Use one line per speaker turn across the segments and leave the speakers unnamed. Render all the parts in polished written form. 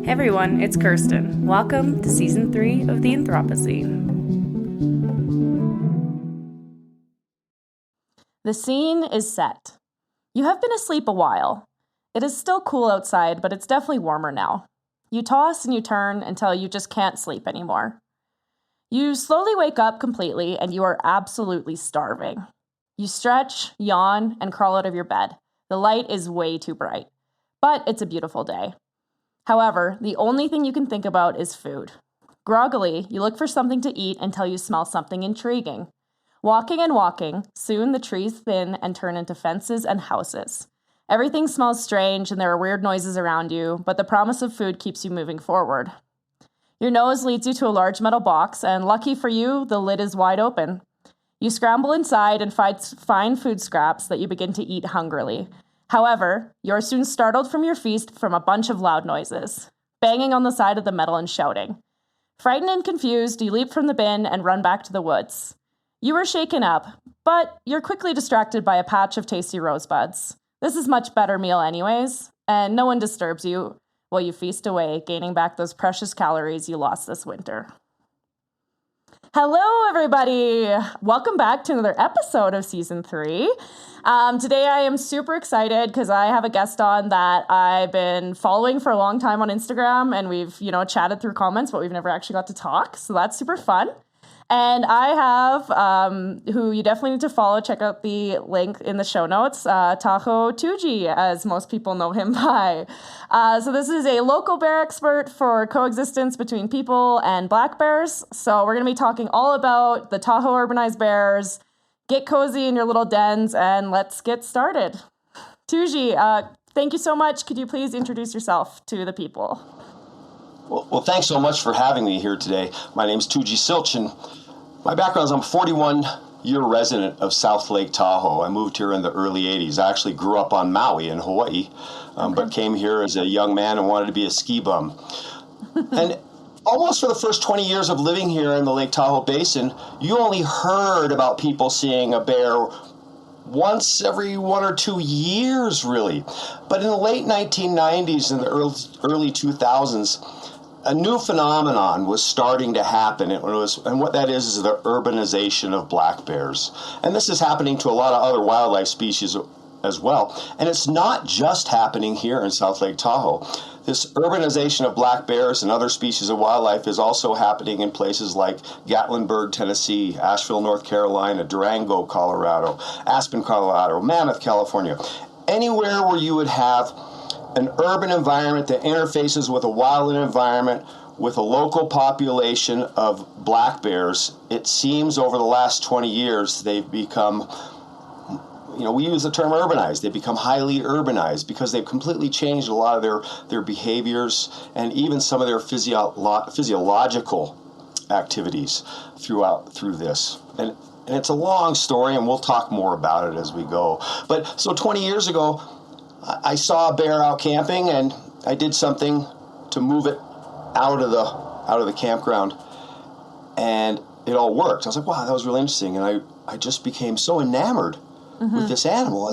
Hey everyone, it's Kirsten. Welcome to Season 3 of the Anthropo Scene. The scene is set. You have been asleep a while. It is still cool outside, but it's definitely warmer now. You toss and you turn until you just can't sleep anymore. You slowly wake up completely and you are absolutely starving. You stretch, yawn, and crawl out of your bed. The light is way too bright, but it's a beautiful day. However, the only thing you can think about is food. Groggily, you look for something to eat until you smell something intriguing. Walking and walking, soon the trees thin and turn into fences and houses. Everything smells strange and there are weird noises around you, but the promise of food keeps you moving forward. Your nose leads you to a large metal box, and lucky for you, the lid is wide open. You scramble inside and find food scraps that you begin to eat hungrily. However, you're soon startled from your feast from a bunch of loud noises, banging on the side of the metal and shouting. Frightened and confused, you leap from the bin and run back to the woods. You are shaken up, but you're quickly distracted by a patch of tasty rosebuds. This is much better meal anyways, and no one disturbs you while you feast away, gaining back those precious calories you lost this winter. Hello, everybody. Welcome back to another episode of Season 3. Today I am super excited because I have a guest on that I've been following for a long time on Instagram, and we've, chatted through comments, but we've never actually got to talk. So that's super fun. And I have, who you definitely need to follow, check out the link in the show notes, Tahoe Toogee, as most people know him by. So this is a local bear expert for coexistence between people and black bears. So we're going to be talking all about the Tahoe urbanized bears. Get cozy in your little dens, and let's get started. Toogee, thank you so much. Could you please introduce yourself to the people?
Well, thanks so much for having me here today. My name is Toogee Sielsch, and my background is I'm a 41-year resident of South Lake Tahoe. I moved here in the early 80s. I actually grew up on Maui in Hawaii, but came here as a young man and wanted to be a ski bum. And almost for the first 20 years of living here in the Lake Tahoe Basin, you only heard about people seeing a bear once every 1 or 2 years, really. But in the late 1990s and the early 2000s, a new phenomenon was starting to happen, and what that is the urbanization of black bears. And this is happening to a lot of other wildlife species as well. And it's not just happening here in South Lake Tahoe. This urbanization of black bears and other species of wildlife is also happening in places like Gatlinburg, Tennessee, Asheville, North Carolina, Durango, Colorado, Aspen, Colorado, Mammoth, California. Anywhere where you would have an urban environment that interfaces with a wildland environment with a local population of black bears, it seems over the last 20 years they've become, we use the term urbanized. They become highly urbanized because they've completely changed a lot of their behaviors and even some of their physiological activities through this. And it's a long story, and we'll talk more about it as we go. But so 20 years ago, I saw a bear out camping, and I did something to move it out of the campground, and it all worked. I was like, wow, that was really interesting, and I just became so enamored with this animal.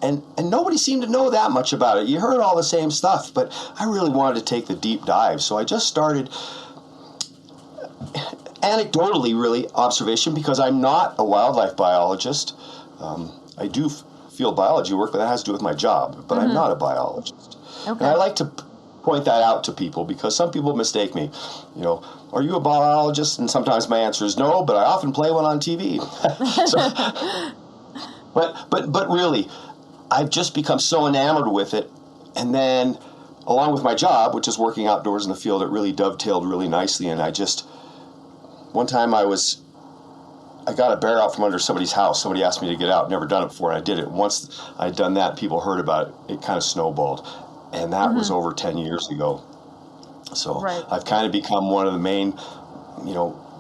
And nobody seemed to know that much about it. You heard all the same stuff, but I really wanted to take the deep dive, so I just started anecdotally, really, observation, because I'm not a wildlife biologist. I do field biology work, but that has to do with my job. But I'm not a biologist. Okay. And I like to point that out to people because some people mistake me. Are you a biologist? And sometimes my answer is no, but I often play one on TV. But really, I've just become so enamored with it. And then, along with my job, which is working outdoors in the field, it really dovetailed really nicely. And one time I got a bear out from under somebody's house. Somebody asked me to get out. Never done it before, and I did it. Once I'd done that, people heard about it. It kind of snowballed, and that was over 10 years ago. So I've kind of become one of the main,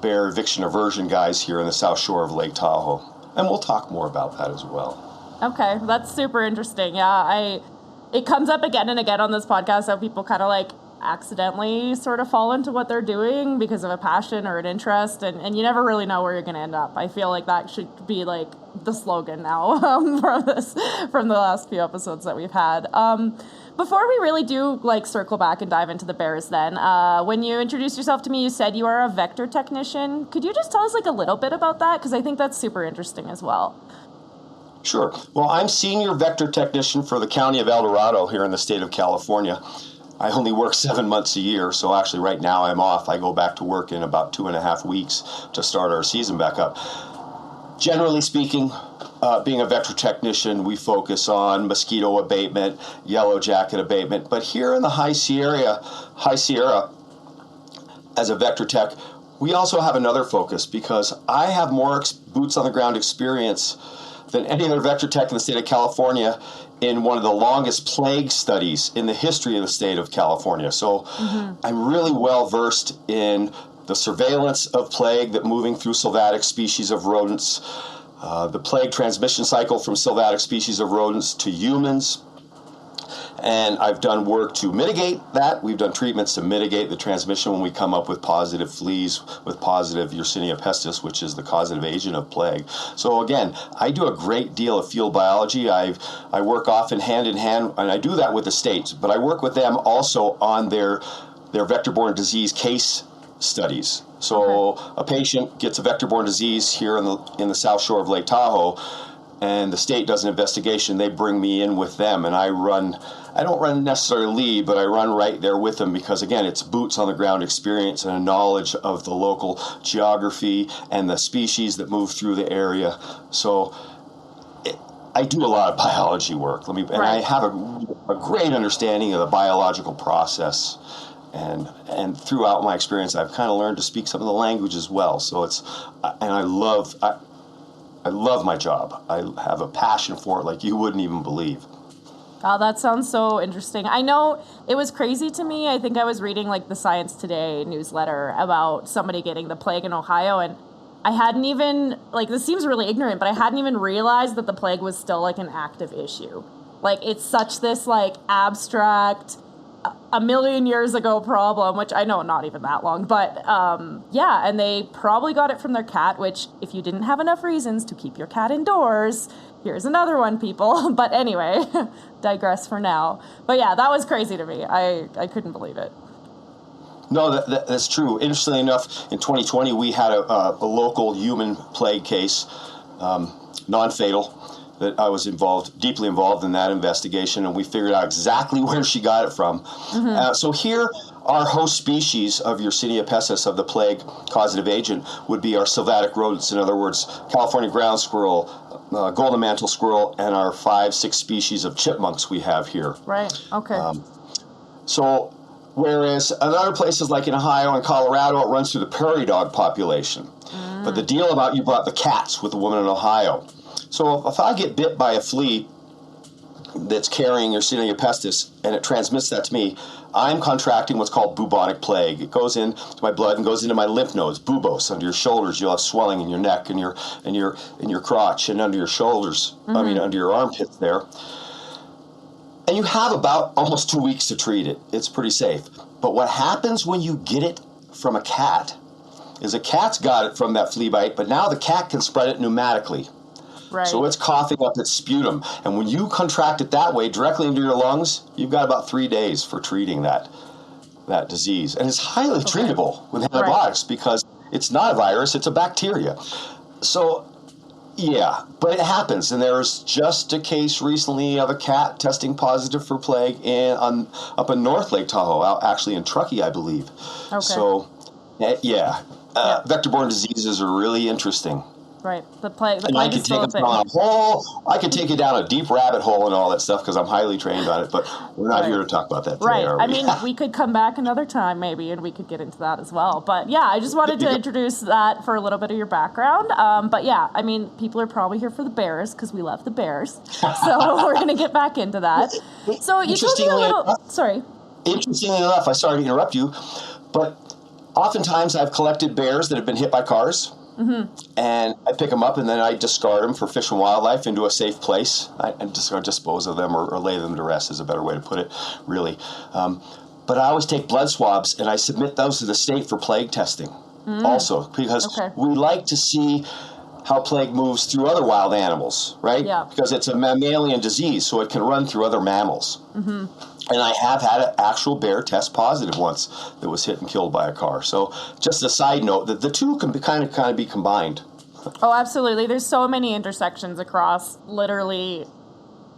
bear eviction aversion guys here in the South Shore of Lake Tahoe, and we'll talk more about that as well.
Okay, that's super interesting. Yeah, it comes up again and again on this podcast how people kind of accidentally sort of fall into what they're doing because of a passion or an interest, and you never really know where you're going to end up. I feel like that should be like the slogan now from the last few episodes that we've had. Before we really do like circle back and dive into the bears then, when you introduced yourself to me, you said you are a vector technician. Could you just tell us like a little bit about that? Because I think that's super interesting as well.
Sure. Well, I'm senior vector technician for the county of El Dorado here in the state of California. I only work 7 months a year, so actually right now I'm off. I go back to work in about 2.5 weeks to start our season back up. Generally speaking, being a vector technician, we focus on mosquito abatement, yellow jacket abatement. But here in the High Sierra, as a vector tech, we also have another focus because I have more boots on the ground experience than any other vector tech in the state of California in one of the longest plague studies in the history of the state of California. So I'm really well versed in the surveillance of plague that moving through sylvatic species of rodents, the plague transmission cycle from sylvatic species of rodents to humans. And I've done work to mitigate that. We've done treatments to mitigate the transmission when we come up with positive fleas with positive Yersinia pestis, which is the causative agent of plague. So again, I do a great deal of field biology. I work often hand in hand, and I do that with the states, but I work with them also on their vector-borne disease case studies. So a patient gets a vector-borne disease here in the South Shore of Lake Tahoe, and the state does an investigation. They bring me in with them, and I don't run necessarily lead, but I run right there with them because, again, it's boots on the ground experience and a knowledge of the local geography and the species that move through the area. So I do a lot of biology work. And I have a great understanding of the biological process. And throughout my experience, I've kind of learned to speak some of the language as well. So I love my job. I have a passion for it like you wouldn't even believe.
Oh, that sounds so interesting. I know it was crazy to me. I think I was reading like the Science Today newsletter about somebody getting the plague in Ohio, and I hadn't even, like, this seems really ignorant, but I hadn't even realized that the plague was still like an active issue. Like, it's such this like abstract, a million years ago problem, which I know not even that long, but yeah, and they probably got it from their cat, which if you didn't have enough reasons to keep your cat indoors, here's another one, people. But anyway, digress for now. But yeah, that was crazy to me. I couldn't believe it.
No, that's true. Interestingly enough, in 2020, we had a local human plague case, non-fatal, that I was deeply involved in that investigation, and we figured out exactly where she got it from. So here, our host species of Yersinia pestis, of the plague causative agent, would be our sylvatic rodents. In other words, California ground squirrel, golden mantle squirrel, and our 5-6 species of chipmunks we have here.
Right, okay.
So whereas in other places like in Ohio and Colorado, it runs through the prairie dog population. But the deal about, you brought the cats with the woman in Ohio. So if I get bit by a flea that's carrying Yersinia pestis and it transmits that to me, I'm contracting what's called bubonic plague. It goes into my blood and goes into my lymph nodes, bubos, under your shoulders. You'll have swelling in your neck and your crotch and under your shoulders. Under your armpits there. And you have about almost 2 weeks to treat it. It's pretty safe. But what happens when you get it from a cat is a cat's got it from that flea bite, but now the cat can spread it pneumatically. Right. So it's coughing up its sputum. And when you contract it that way directly into your lungs, you've got about 3 days for treating that disease. And it's highly treatable with antibiotics because it's not a virus, it's a bacteria. So, yeah, but it happens. And there's just a case recently of a cat testing positive for plague up in North Lake Tahoe, actually in Truckee, I believe. Okay. So, vector-borne diseases are really interesting.
Right. The plague
I can take it down a hole. I can take it down a deep rabbit hole and all that stuff because I'm highly trained on it. But we're not here to talk about that today, are we?
I mean, we could come back another time maybe, and we could get into that as well. But yeah, I just wanted to introduce that for a little bit of your background. But yeah, I mean, people are probably here for the bears because we love the bears. So we're going to get back into that. So you told me a little. Sorry.
Interestingly enough, I sorry to interrupt you, but oftentimes I've collected bears that have been hit by cars. And I pick them up and then I discard them for fish and wildlife into a safe place. I dispose of them or lay them to rest is a better way to put it, really. but I always take blood swabs and I submit those to the state for plague testing also, because we like to see how plague moves through other wild animals, right?
Yeah.
Because it's a mammalian disease, so it can run through other mammals. And I have had an actual bear test positive once that was hit and killed by a car. So just a side note that the two can be kind of be combined.
Oh, absolutely. There's so many intersections across literally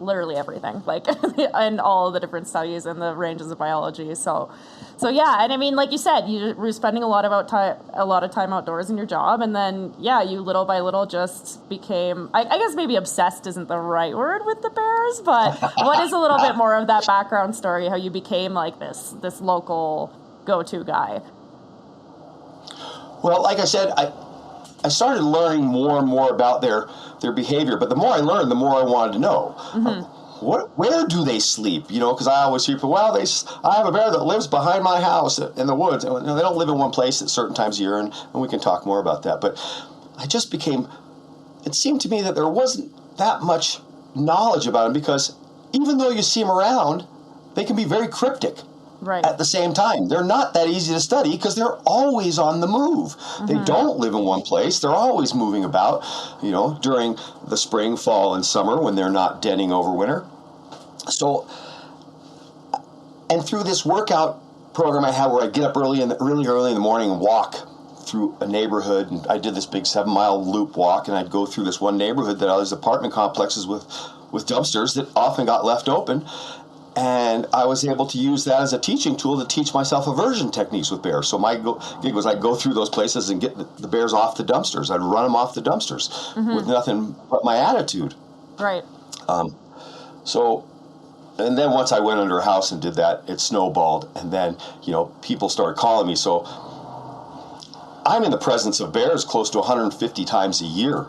everything, like in all of the different studies and the ranges of biology. So yeah, and I mean, like you said, you were spending a lot of time outdoors in your job, and then you little by little just became, I guess maybe obsessed isn't the right word with the bears, but what is a little bit more of that background story, how you became like this local go-to guy?
Well, like I said, I started learning more and more about their behavior, but the more I learned, the more I wanted to know. Where do they sleep? Because I always hear people, I have a bear that lives behind my house in the woods. And, they don't live in one place at certain times of year, and we can talk more about that. But it seemed to me that there wasn't that much knowledge about them, because even though you see them around, they can be very cryptic. Right. At the same time, they're not that easy to study because they're always on the move. They don't live in one place. They're always moving about, during the spring, fall, and summer when they're not denning over winter. So, and through this workout program I have where I get up really early in the morning and walk through a neighborhood, and I did this big 7-mile loop walk, and I'd go through this one neighborhood that had these apartment complexes with dumpsters that often got left open. And I was able to use that as a teaching tool to teach myself aversion techniques with bears. So my gig was I'd go through those places and get the bears off the dumpsters. I'd run them off the dumpsters with nothing but my attitude.
Right.
And then once I went under a house and did that, it snowballed. And then, people started calling me. So I'm in the presence of bears close to 150 times a year.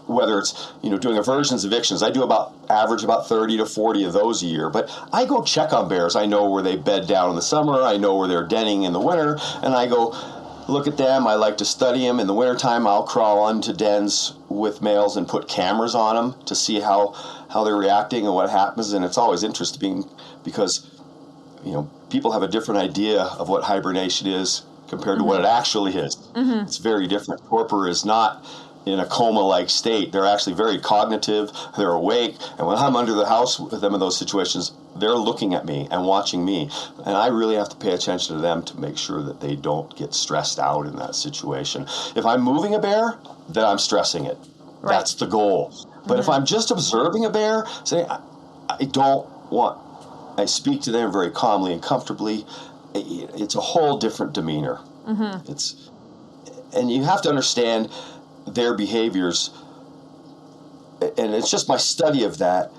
Whether it's, doing aversions, evictions, I do average about 30 to 40 of those a year. But I go check on bears. I know where they bed down in the summer. I know where they're denning in the winter. And I go look at them. I like to study them. In the wintertime, I'll crawl onto dens with males and put cameras on them to see how they're reacting and what happens. And it's always interesting because, people have a different idea of what hibernation is compared to what it actually is. It's very different. Torpor is not in a coma-like state. They're actually very cognitive, they're awake, and when I'm under the house with them in those situations, they're looking at me and watching me, and I really have to pay attention to them to make sure that they don't get stressed out in that situation. If I'm moving a bear, then I'm stressing it. Right. That's the goal. But if I'm just observing a bear, say, I speak to them very calmly and comfortably, it's a whole different demeanor. And you have to understand their behaviors, and it's just my study of that.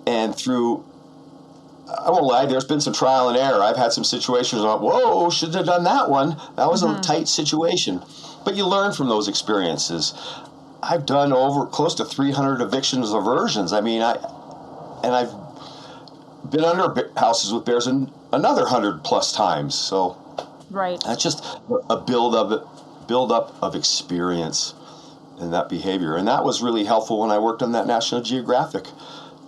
And I won't lie, there's been some trial and error. I've had some situations where, whoa, should have done that one. That was a tight situation. But you learn from those experiences. I've done over close to 300 evictions, aversions. I mean, I've been under houses with bears another 100 plus times. So that's just a build up of experience in that behavior. And that was really helpful when I worked on that National Geographic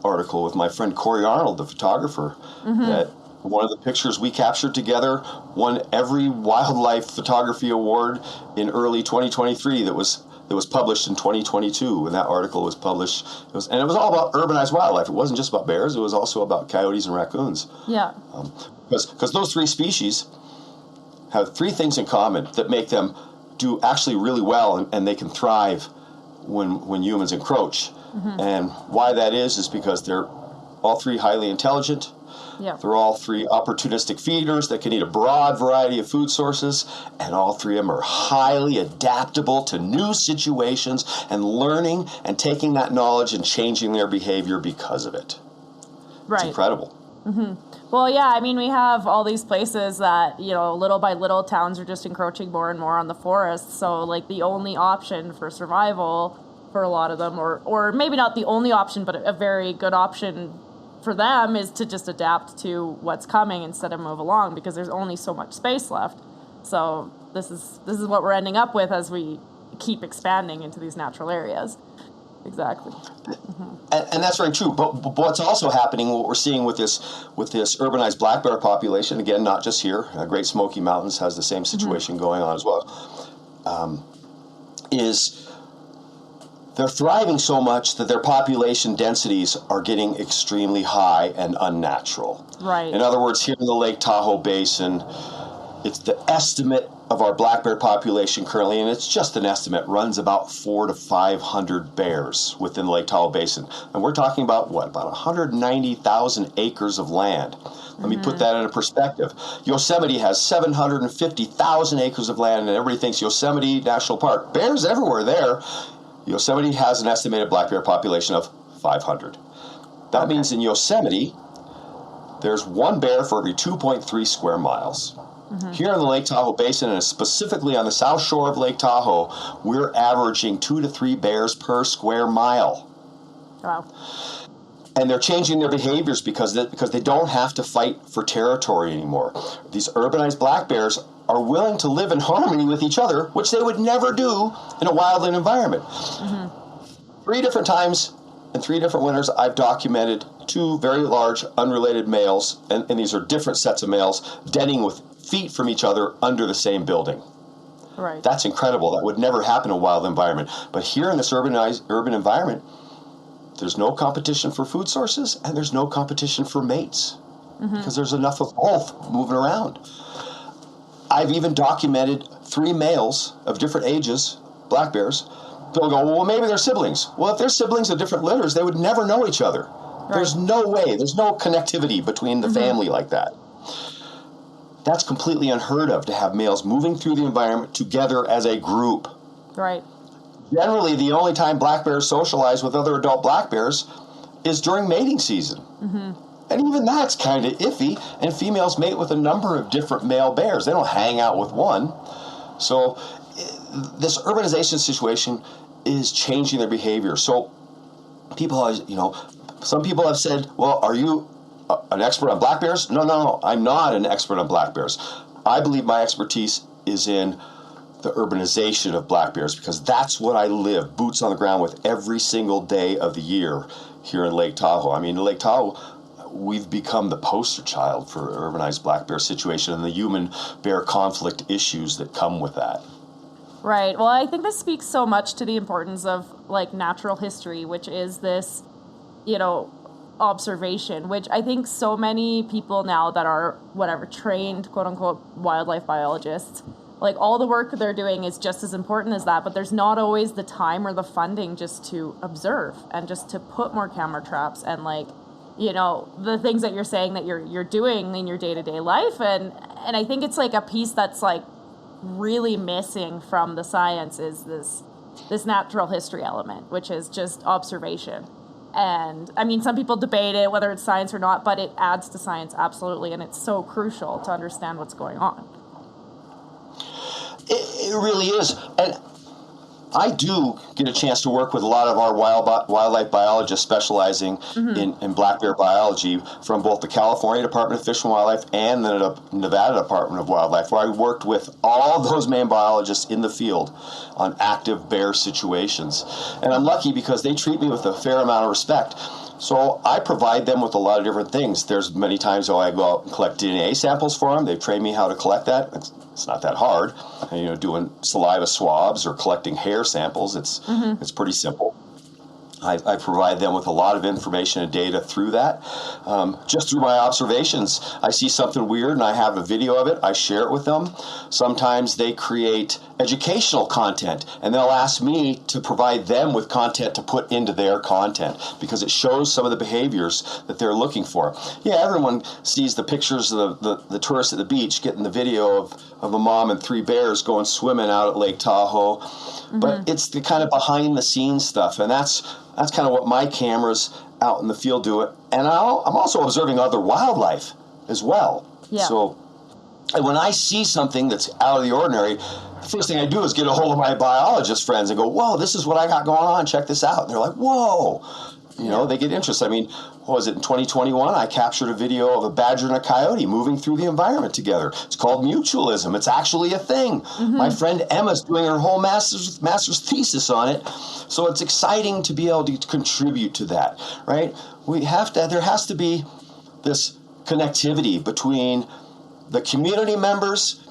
article with my friend Corey Arnold, the photographer. That one of the pictures we captured together won every wildlife photography award in early 2023 that was published in 2022 when that article was published. It was all about urbanized wildlife. It wasn't just about bears. It was also about coyotes and raccoons. Yeah. Because those three species have three things in common that make them do actually really well, and they can thrive when humans encroach. And why that is because they're all three highly intelligent. They're all three opportunistic feeders that can eat a broad variety of food sources, and all three of them are highly adaptable to new situations and learning and taking that knowledge and changing their behavior because of it. It's incredible.
Well, yeah, I mean, we have all these places that, little by little, towns are just encroaching more and more on the forests. So, like, the only option for survival for a lot of them, or maybe not the only option, but a very good option for them is to just adapt to what's coming instead of move along, because there's only so much space left. So this is what we're ending up with as we keep expanding into these natural areas. exactly.
And that's very true. But what's also happening, what we're seeing with this urbanized black bear population, again, not just here, Great Smoky Mountains has the same situation going on as well, is they're thriving so much that their population densities are getting extremely high and unnatural.
Right.
In other words, here in the Lake Tahoe Basin, it's the estimate of our black bear population currently, and it's just an estimate, runs about 400 to 500 bears within the Lake Tahoe Basin. And we're talking about, about 190,000 acres of land. Let me put that into perspective. Yosemite has 750,000 acres of land, and everybody thinks Yosemite National Park. Bears everywhere there. Yosemite has an estimated black bear population of 500. That means in Yosemite, there's one bear for every 2.3 square miles. Here in the Lake Tahoe Basin, and specifically on the south shore of Lake Tahoe, we're averaging 2 to 3 bears per square mile.
Wow.
And they're changing their behaviors because they don't have to fight for territory anymore. These urbanized black bears are willing to live in harmony with each other, which they would never do in a wildland environment. 3 different times in 3 different winters, I've documented 2 very large unrelated males, and these are different sets of males, denning with feet from each other under the same building.
Right.
That's incredible. That would never happen in a wild environment. But here in this urban environment, there's no competition for food sources, and there's no competition for mates, because there's enough of both moving around. I've even documented 3 males of different ages, black bears. People go, well, maybe they're siblings. Well, if they're siblings of different litters, they would never know each other. Right. There's no way. There's no connectivity between the family like that. That's completely unheard of, to have males moving through the environment together as a group.
Right.
Generally, the only time black bears socialize with other adult black bears is during mating season. And even that's kind of iffy, and females mate with a number of different male bears. They don't hang out with one. So this urbanization situation is changing their behavior. So people, some people have said, well, are you an expert on black bears? No, I'm not an expert on black bears. I believe my expertise is in the urbanization of black bears, because that's what I live, boots on the ground with every single day of the year here in Lake Tahoe. I mean, in Lake Tahoe, we've become the poster child for urbanized black bear situation and the human-bear conflict issues that come with that.
Right. Well, I think this speaks so much to the importance of, natural history, which is this, observation, which I think so many people now that are, trained, quote-unquote, wildlife biologists, all the work they're doing is just as important as that, but there's not always the time or the funding just to observe and just to put more camera traps and, the things that you're saying that you're doing in your day-to-day life. And I think it's, a piece that's, really missing from the science is this natural history element, which is just observation. And, I mean, some people debate it, whether it's science or not, but it adds to science, absolutely, and it's so crucial to understand what's going on.
It really is. And I do get a chance to work with a lot of our wildlife biologists specializing in black bear biology from both the California Department of Fish and Wildlife and the Nevada Department of Wildlife, where I worked with all those main biologists in the field on active bear situations. And I'm lucky because they treat me with a fair amount of respect. So I provide them with a lot of different things. There's many times I go out and collect DNA samples for them. They've trained me how to collect that. It's not that hard. Doing saliva swabs or collecting hair samples, it's pretty simple. I provide them with a lot of information and data through that. Just through my observations, I see something weird and I have a video of it. I share it with them. Sometimes they create educational content and they'll ask me to provide them with content to put into their content because it shows some of the behaviors that they're looking for. Yeah, everyone sees the pictures of the tourists at the beach getting the video of a mom and 3 bears going swimming out at Lake Tahoe. But it's the kind of behind the scenes stuff, and that's kind of what my cameras out in the field do. And I'm also observing other wildlife as well.
Yeah.
So when I see something that's out of the ordinary, the first thing I do is get a hold of my biologist friends and go, whoa, this is what I got going on. Check this out. And they're like, whoa. They get interested. I mean, what was it, in 2021, I captured a video of a badger and a coyote moving through the environment together. It's called mutualism. It's actually a thing. My friend Emma's doing her whole master's thesis on it. So it's exciting to be able to contribute to that, right? There has to be this connectivity between the community members,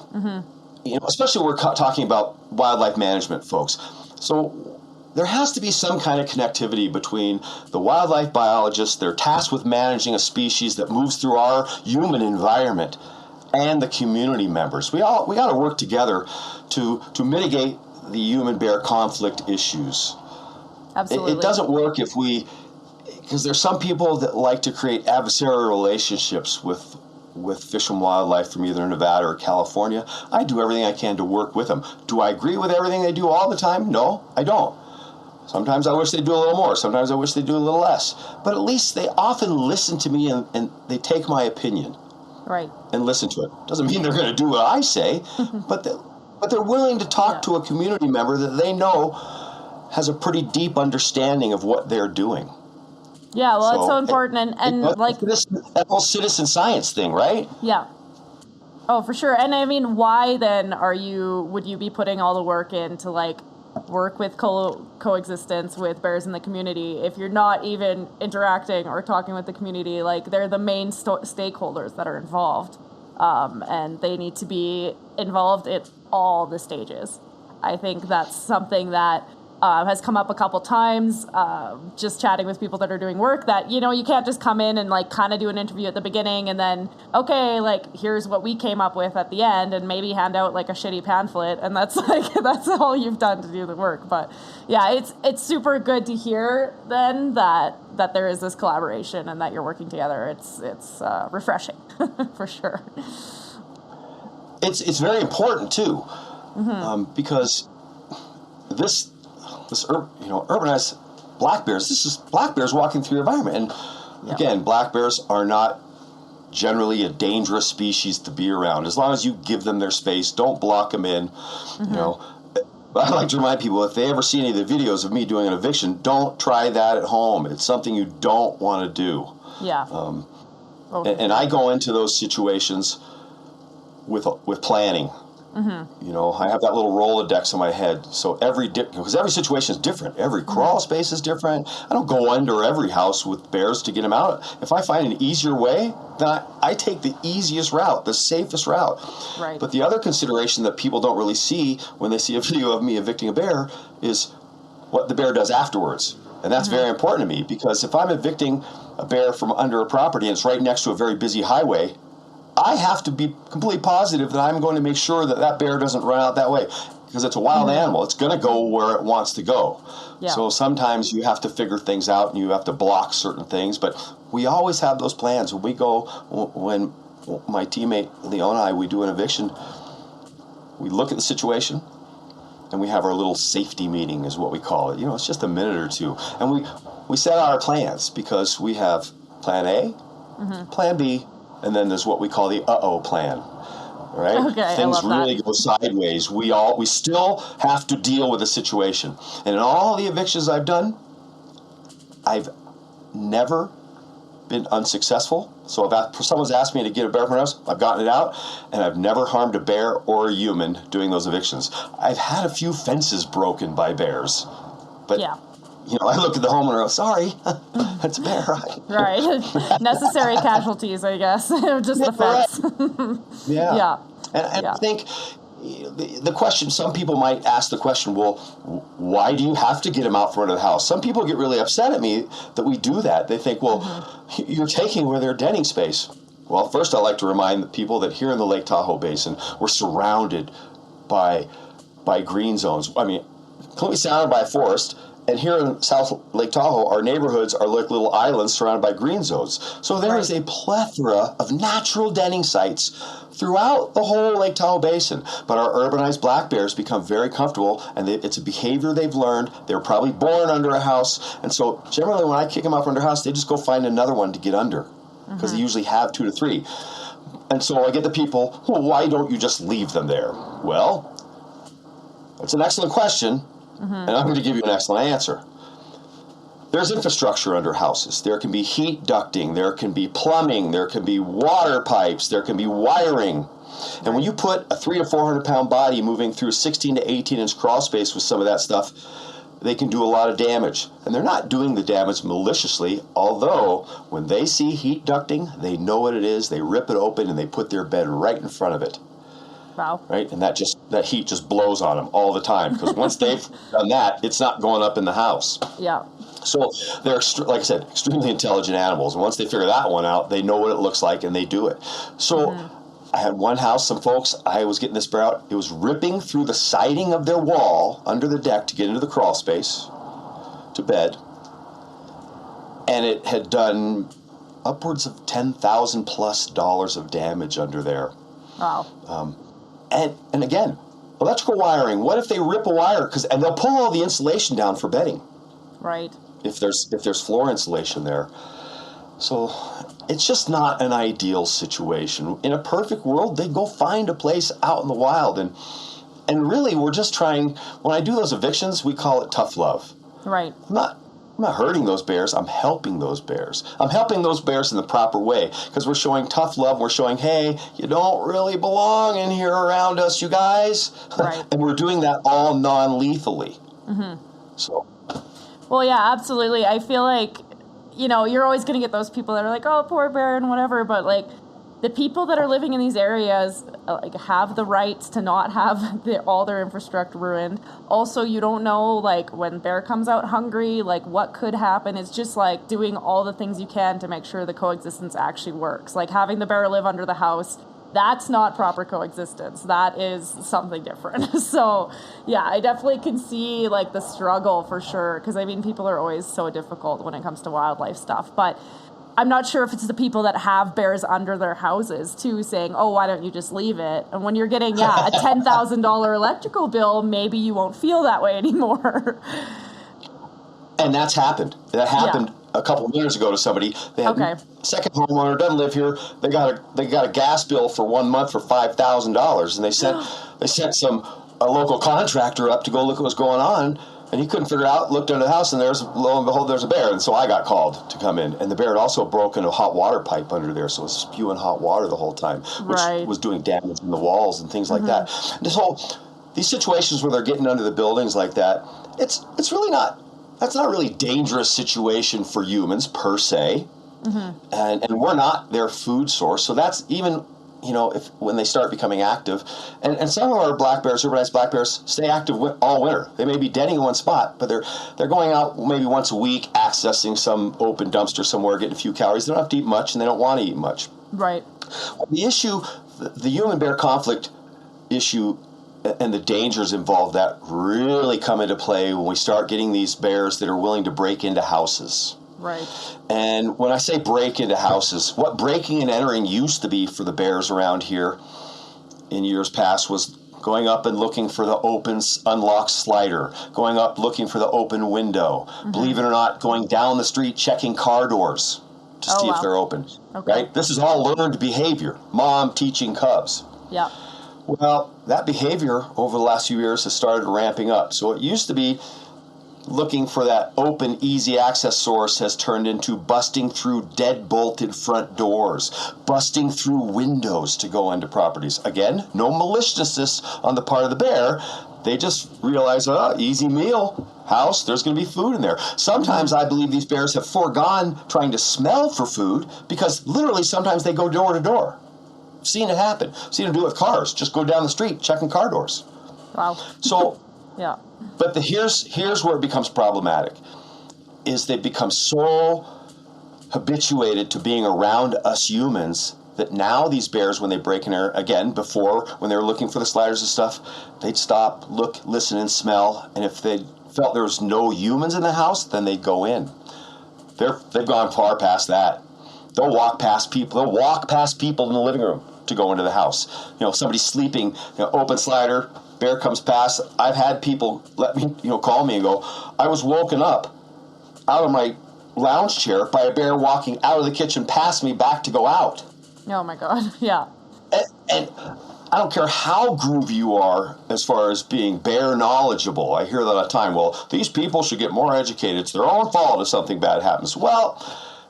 especially when we're talking about wildlife management folks. So there has to be some kind of connectivity between the wildlife biologists, they're tasked with managing a species that moves through our human environment, and the community members. We got to work together to mitigate the human-bear conflict issues.
Absolutely.
It doesn't work because there's some people that like to create adversarial relationships with fish and wildlife from either Nevada or California. I do everything I can to work with them. Do I agree with everything they do all the time? No, I don't. Sometimes I wish they'd do a little more. Sometimes I wish they'd do a little less. But at least they often listen to me and they take my opinion.
Right.
And listen to it. Doesn't mean they're going to do what I say, but they're willing to talk to a community member that they know has a pretty deep understanding of what they're doing.
Yeah, well, it's so important. And like
that whole citizen science thing, right?
Yeah. Oh, for sure. And I mean, why then would you be putting all the work in to like work with coexistence with bears in the community if you're not even interacting or talking with the community? Like, they're the main stakeholders that are involved, and they need to be involved at all the stages. I think that's something that has come up a couple times, just chatting with people that are doing work, that, you can't just come in and like kind of do an interview at the beginning and then, okay, like, here's what we came up with at the end, and maybe hand out like a shitty pamphlet, and that's all you've done to do the work. But yeah, it's super good to hear then that there is this collaboration and that you're working together. It's refreshing for sure.
It's very important too, because this urbanized black bears, this is black bears walking through your environment. And again, black bears are not generally a dangerous species to be around. As long as you give them their space, don't block them in, But I like to remind people, if they ever see any of the videos of me doing an eviction, don't try that at home. It's something you don't want to do.
Yeah.
And I go into those situations with planning. I have that little Rolodex in my head. So because every situation is different. Every crawl space is different. I don't go under every house with bears to get them out. If I find an easier way, then I take the easiest route, the safest route.
Right.
But the other consideration that people don't really see when they see a video of me evicting a bear is what the bear does afterwards. And that's very important to me, because if I'm evicting a bear from under a property and it's right next to a very busy highway, I have to be completely positive that I'm going to make sure that bear doesn't run out that way, because it's a wild animal. It's going to go where it wants to go. Yeah. So sometimes you have to figure things out and you have to block certain things, but we always have those plans. When my teammate Leon and I, we do an eviction, we look at the situation and we have our little safety meeting is what we call it. It's just a minute or two. And we set out our plans, because we have plan A, plan B, and then there's what we call the plan, right?
Okay,
Things really go sideways. We still have to deal with the situation. And in all the evictions I've done, I've never been unsuccessful. So if someone's asked me to get a bear from my house, I've gotten it out, and I've never harmed a bear or a human doing those evictions. I've had a few fences broken by bears, but I look at the homeowner and go, sorry, that's a bear.
Right. Necessary casualties, I guess. Just the fence.
Yeah. And I think the question, some people might ask the question, well, why do you have to get them out front of the house? Some people get really upset at me that we do that. They think, well, you're taking away their denning space. Well, first I'd like to remind the people that here in the Lake Tahoe Basin, we're surrounded by green zones. I mean, completely surrounded by a forest. And here in South Lake Tahoe, our neighborhoods are like little islands surrounded by green zones. So there is a plethora of natural denning sites throughout the whole Lake Tahoe Basin. But our urbanized black bears become very comfortable, and it's a behavior they've learned. They were probably born under a house. And so generally when I kick them out from under a house, they just go find another one to get under, because they usually have 2 to 3. And so I get the people, well, why don't you just leave them there? Well, it's an excellent question. And I'm going to give you an excellent answer. there's infrastructure under houses. There can be heat ducting, there can be plumbing, there can be water pipes, there can be wiring. And when you put a 300 to 400 pound body moving through 16 to 18 inch crawl space with some of that stuff, they can do a lot of damage. And they're not doing the damage maliciously, although when they see heat ducting, they know what it is, they rip it open, and they put their bed right in front of it.
Wow.
Right? And that heat just blows on them all the time, because once they've done that, it's not going up in the house.
Yeah.
So they're, like I said, extremely intelligent animals. And once they figure that one out, they know what it looks like, and they do it. So I had one house, some folks, I was getting this bear out. It was ripping through the siding of their wall under the deck to get into the crawl space to bed. And it had done upwards of $10,000+ of damage under there.
Wow.
And again, electrical wiring. What if they rip a wire? And they'll pull all the insulation down for bedding.
Right.
If there's floor insulation there. So it's just not an ideal situation. In a perfect world, they'd go find a place out in the wild. And really, we're just trying, when I do those evictions, we call it tough love.
Right.
I'm not hurting those bears. I'm helping those bears. I'm helping those bears in the proper way, because we're showing tough love. We're showing, hey, you don't really belong in here around us, you guys.
Right.
And we're doing that all non-lethally. So.
Well, yeah, absolutely. I feel like, you're always going to get those people that are like, oh, poor bear and whatever. But, like, the people that are living in these areas, have the rights to not have all their infrastructure ruined. Also, you don't know, like, when bear comes out hungry, like, what could happen. It's just, like, doing all the things you can to make sure the coexistence actually works. Like, having the bear live under the house, that's not proper coexistence. That is something different. So, yeah, I definitely can see, like, the struggle for sure. Because, people are always so difficult when it comes to wildlife stuff. But I'm not sure if it's the people that have bears under their houses, too, saying, oh, why don't you just leave it? And when you're getting, a $10,000 electrical bill, maybe you won't feel that way anymore.
And that's happened. That happened a couple of years ago to somebody. They had second homeowner, doesn't live here. They got a gas bill for 1 month for $5,000, and they sent a local contractor up to go look at what's going on. And he couldn't figure it out, looked under the house, and lo and behold, there's a bear. And so I got called to come in. And the bear had also broken a hot water pipe under there, so it was spewing hot water the whole time, which was doing damage in the walls and things like that. These situations where they're getting under the buildings like that, it's really not, that's not a really dangerous situation for humans per se. And we're not their food source. So that's even, when they start becoming active. And some of our black bears, urbanized black bears, stay active all winter. They may be denning in one spot, but they're going out maybe once a week, accessing some open dumpster somewhere, getting a few calories. They don't have to eat much, and they don't want to eat much.
Right.
The issue, the human-bear conflict issue and the dangers involved that really come into play when we start getting these bears that are willing to break into houses.
Right.
And when I say break into houses, what breaking and entering used to be for the bears around here in years past was going up and looking for the open unlocked slider, going up looking for the open window, believe it or not, going down the street checking car doors to see if they're open. Okay. Right? This is all learned behavior. Mom teaching cubs.
Yeah.
Well, that behavior over the last few years has started ramping up. So it used to be looking for that open, easy access source has turned into busting through dead-bolted front doors, busting through windows to go into properties. Again, no maliciousness on the part of the bear. They just realize, easy meal, house, there's going to be food in there. Sometimes I believe these bears have foregone trying to smell for food because literally sometimes they go door to door. I've seen it happen. I've seen them do it with cars. Just go down the street checking car doors.
Wow.
So...
yeah.
But here's where it becomes problematic, is they become so habituated to being around us humans that now these bears, when they break in there, again, before, when they were looking for the sliders and stuff, they'd stop, look, listen, and smell, and if they felt there was no humans in the house, then they'd go in. They've gone far past that. They'll walk past people in the living room to go into the house. Somebody's sleeping, open slider, bear comes past. I've had people call me and go, I was woken up out of my lounge chair by a bear walking out of the kitchen past me back to go out.
Oh my God, yeah.
And I don't care how groovy you are as far as being bear knowledgeable. I hear that all the time. Well, these people should get more educated. It's their own fault if something bad happens. Well,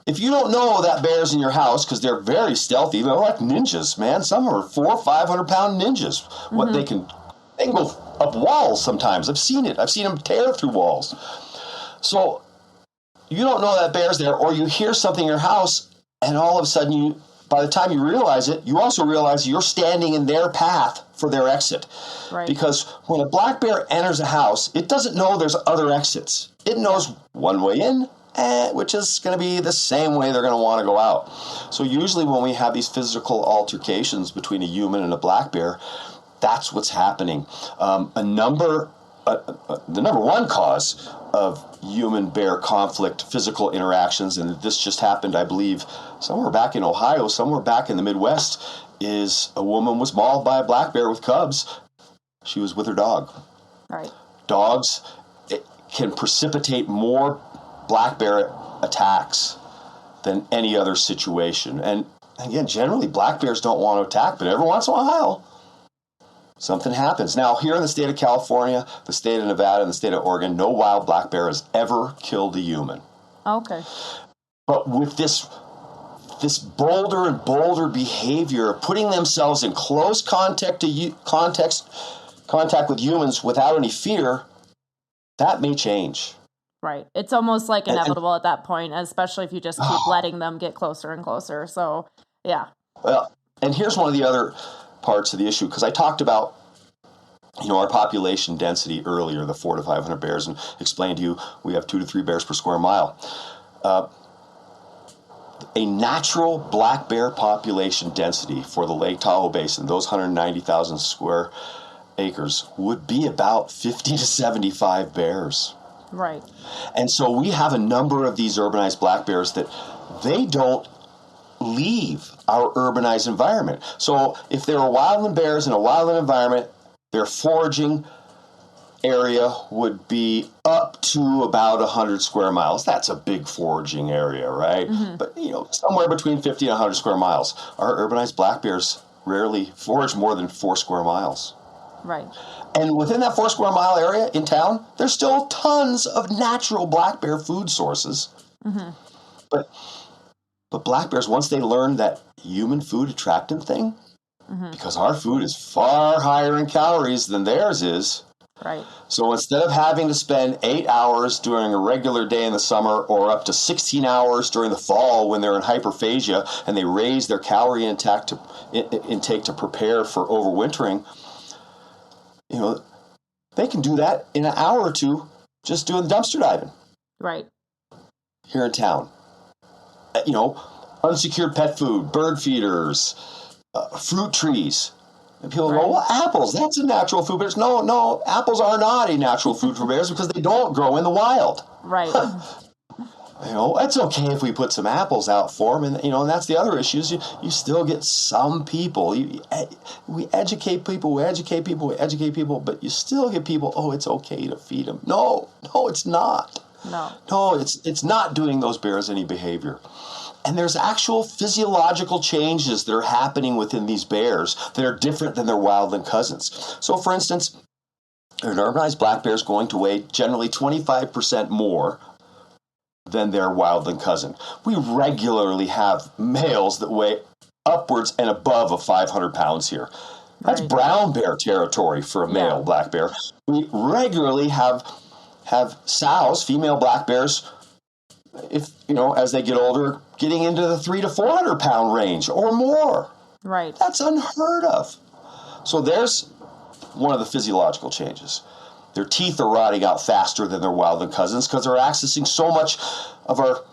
if you don't know that bear's in your house, because they're very stealthy, they're like ninjas, man. Some are 400 or 500-pound ninjas. What they can go up walls sometimes. I've seen it. I've seen them tear through walls. So you don't know that bear's there, or you hear something in your house, and all of a sudden, by the time you realize it, you also realize you're standing in their path for their exit.
Right.
Because when a black bear enters a house, it doesn't know there's other exits. It knows one way in, which is going to be the same way they're going to want to go out. So usually when we have these physical altercations between a human and a black bear, that's what's happening. The number one cause of human-bear conflict, physical interactions, and this just happened, I believe, somewhere back in Ohio, somewhere back in the Midwest, is a woman was mauled by a black bear with cubs. She was with her dog.
Right.
Dogs can precipitate more black bear attacks than any other situation. And again, generally, black bears don't want to attack, but every once in a while, something happens. Now, here in the state of California, the state of Nevada, and the state of Oregon, no wild black bear has ever killed a human.
Okay.
But with this bolder and bolder behavior, putting themselves in close contact with humans without any fear, that may change.
Right. It's almost like inevitable at that point, especially if you just keep letting them get closer and closer. So, yeah.
Well, and here's one of the other parts of the issue, because I talked about, our population density earlier, the 400 to 500 bears, and explained to you we have 2 to 3 bears per square mile. A natural black bear population density for the Lake Tahoe Basin, those 190,000 square acres, would be about 50 to 75 bears.
Right.
And so we have a number of these urbanized black bears that they don't leave our urbanized environment. So if there are wildland bears in a wildland environment, their foraging area would be up to about 100 square miles. That's a big foraging area, right? Mm-hmm. But, somewhere between 50 and 100 square miles. Our urbanized black bears rarely forage more than 4 square miles.
Right.
And within that 4 square mile area in town, there's still tons of natural black bear food sources. Mm-hmm. But black bears, once they learn that human food attractant thing, because our food is far higher in calories than theirs is.
Right.
So instead of having to spend 8 hours during a regular day in the summer or up to 16 hours during the fall when they're in hyperphagia and they raise their calorie intake to prepare for overwintering, they can do that in an hour or two just doing dumpster diving.
Right.
Here in town. Unsecured pet food, bird feeders, fruit trees. And people go, well, apples, that's a natural food. But no, apples are not a natural food for bears because they don't grow in the wild.
Right.
It's okay if we put some apples out for them. And that's the other issue is you still get some people. We educate people, but you still get people, it's okay to feed them. No, it's not. No, it's not doing those bears any behavior. And there's actual physiological changes that are happening within these bears that are different than their wildland cousins. So, for instance, an urbanized black bear is going to weigh generally 25% more than their wildland cousin. We regularly have males that weigh upwards and above of 500 pounds here. That's brown bear territory for a male black bear. We regularly have sows, female black bears, as they get older, getting into the 300 to 400 pound range or more.
Right.
That's unheard of. So there's one of the physiological changes. Their teeth are rotting out faster than their wildland cousins because they're accessing so much of our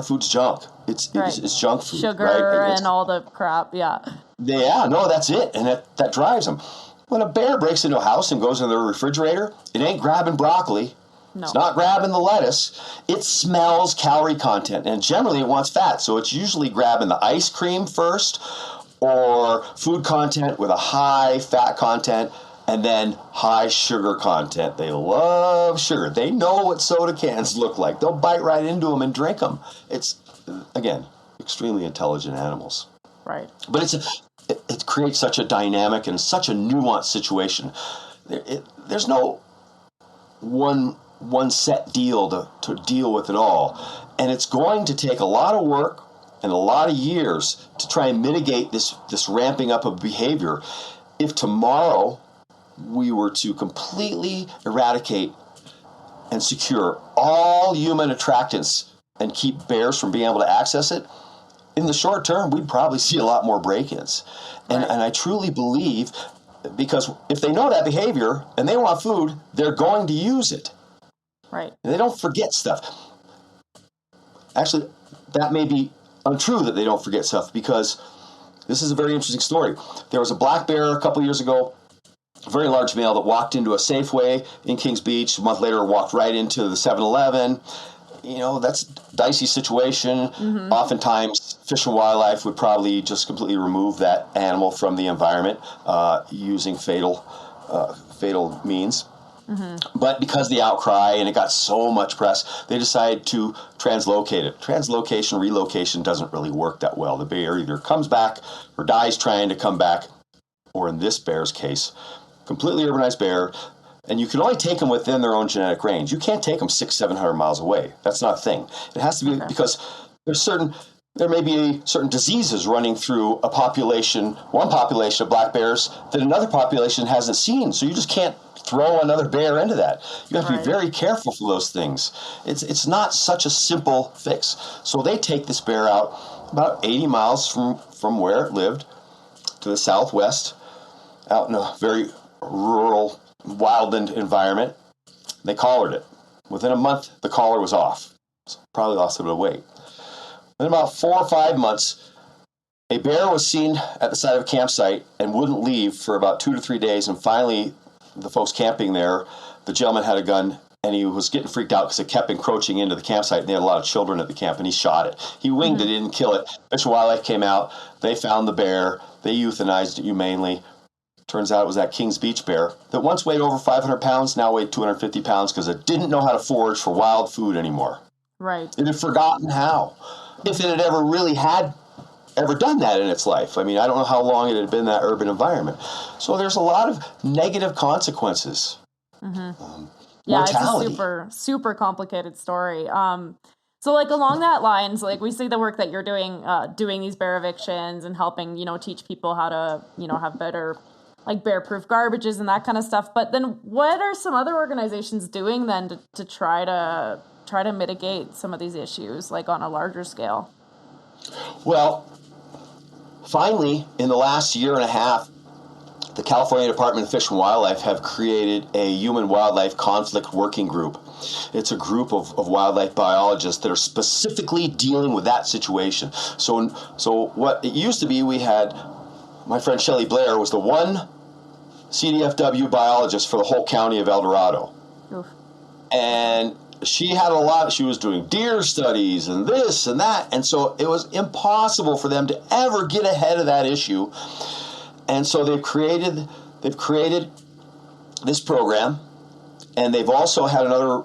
food's junk. It's junk food.
Sugar,
right?
and all the crap, yeah.
Yeah, no, that's it. And that drives them. When a bear breaks into a house and goes in the refrigerator, it ain't grabbing broccoli. No. It's not grabbing the lettuce. It smells calorie content, and generally it wants fat. So it's usually grabbing the ice cream first or food content with a high fat content and then high sugar content. They love sugar. They know what soda cans look like. They'll bite right into them and drink them. It's, again, extremely intelligent animals.
Right.
But it creates such a dynamic and such a nuanced situation. There's no one set deal to deal with it all. And it's going to take a lot of work and a lot of years to try and mitigate this ramping up of behavior. If tomorrow we were to completely eradicate and secure all human attractants and keep bears from being able to access it, in the short term, we'd probably see a lot more break-ins. And I truly believe, because if they know that behavior and they want food, they're going to use it.
Right.
And they don't forget stuff. Actually, that may be untrue that they don't forget stuff, because this is a very interesting story. There was a black bear a couple years ago, a very large male, that walked into a Safeway in Kings Beach. A month later, walked right into the 7-Eleven. That's a dicey situation. Mm-hmm. Oftentimes, Fish and Wildlife would probably just completely remove that animal from the environment using fatal means. Mm-hmm. But because of the outcry and it got so much press, they decided to translocate it. Translocation, relocation doesn't really work that well. The bear either comes back or dies trying to come back, or in this bear's case, completely urbanized bear, and you can only take them within their own genetic range. You can't take them 600-700 miles away. That's not a thing. It has to be because there may be certain diseases running through one population of black bears that another population hasn't seen. So you just can't throw another bear into that. You have to be very careful for those things. It's not such a simple fix. So they take this bear out about 80 miles from where it lived to the southwest, out in a very rural, wildland environment. They collared it. Within a month, the collar was off. So probably lost a bit of weight. Within about 4 or 5 months, a bear was seen at the side of a campsite and wouldn't leave for about 2 to 3 days. And finally, the folks camping there, the gentleman had a gun, and he was getting freaked out because it kept encroaching into the campsite, and they had a lot of children at the camp, and he shot it. He winged it, didn't kill it. Fish and Wildlife came out. They found the bear. They euthanized it humanely. Turns out it was that Kings Beach bear that once weighed over 500 pounds, now weighed 250 pounds because it didn't know how to forage for wild food anymore.
Right.
It had forgotten how. If it had ever done that in its life. I mean, I don't know how long it had been in that urban environment. So there's a lot of negative consequences.
Mm-hmm.
Mortality.
It's a super, super complicated story. So like along that lines, like we see the work that you're doing these bear evictions and helping, teach people how to, have better like bear-proof garbages and that kind of stuff. But then what are some other organizations doing then to try to mitigate some of these issues, like on a larger scale?
Well, finally, in the last year and a half, the California Department of Fish and Wildlife have created a human-wildlife conflict working group. It's a group of wildlife biologists that are specifically dealing with that situation. So what it used to be, we had my friend Shelley Blair was the one CDFW biologist for the whole county of El Dorado. Oof. And she was doing deer studies and this and that, and so it was impossible for them to ever get ahead of that issue. And so they've created this program, and they've also had another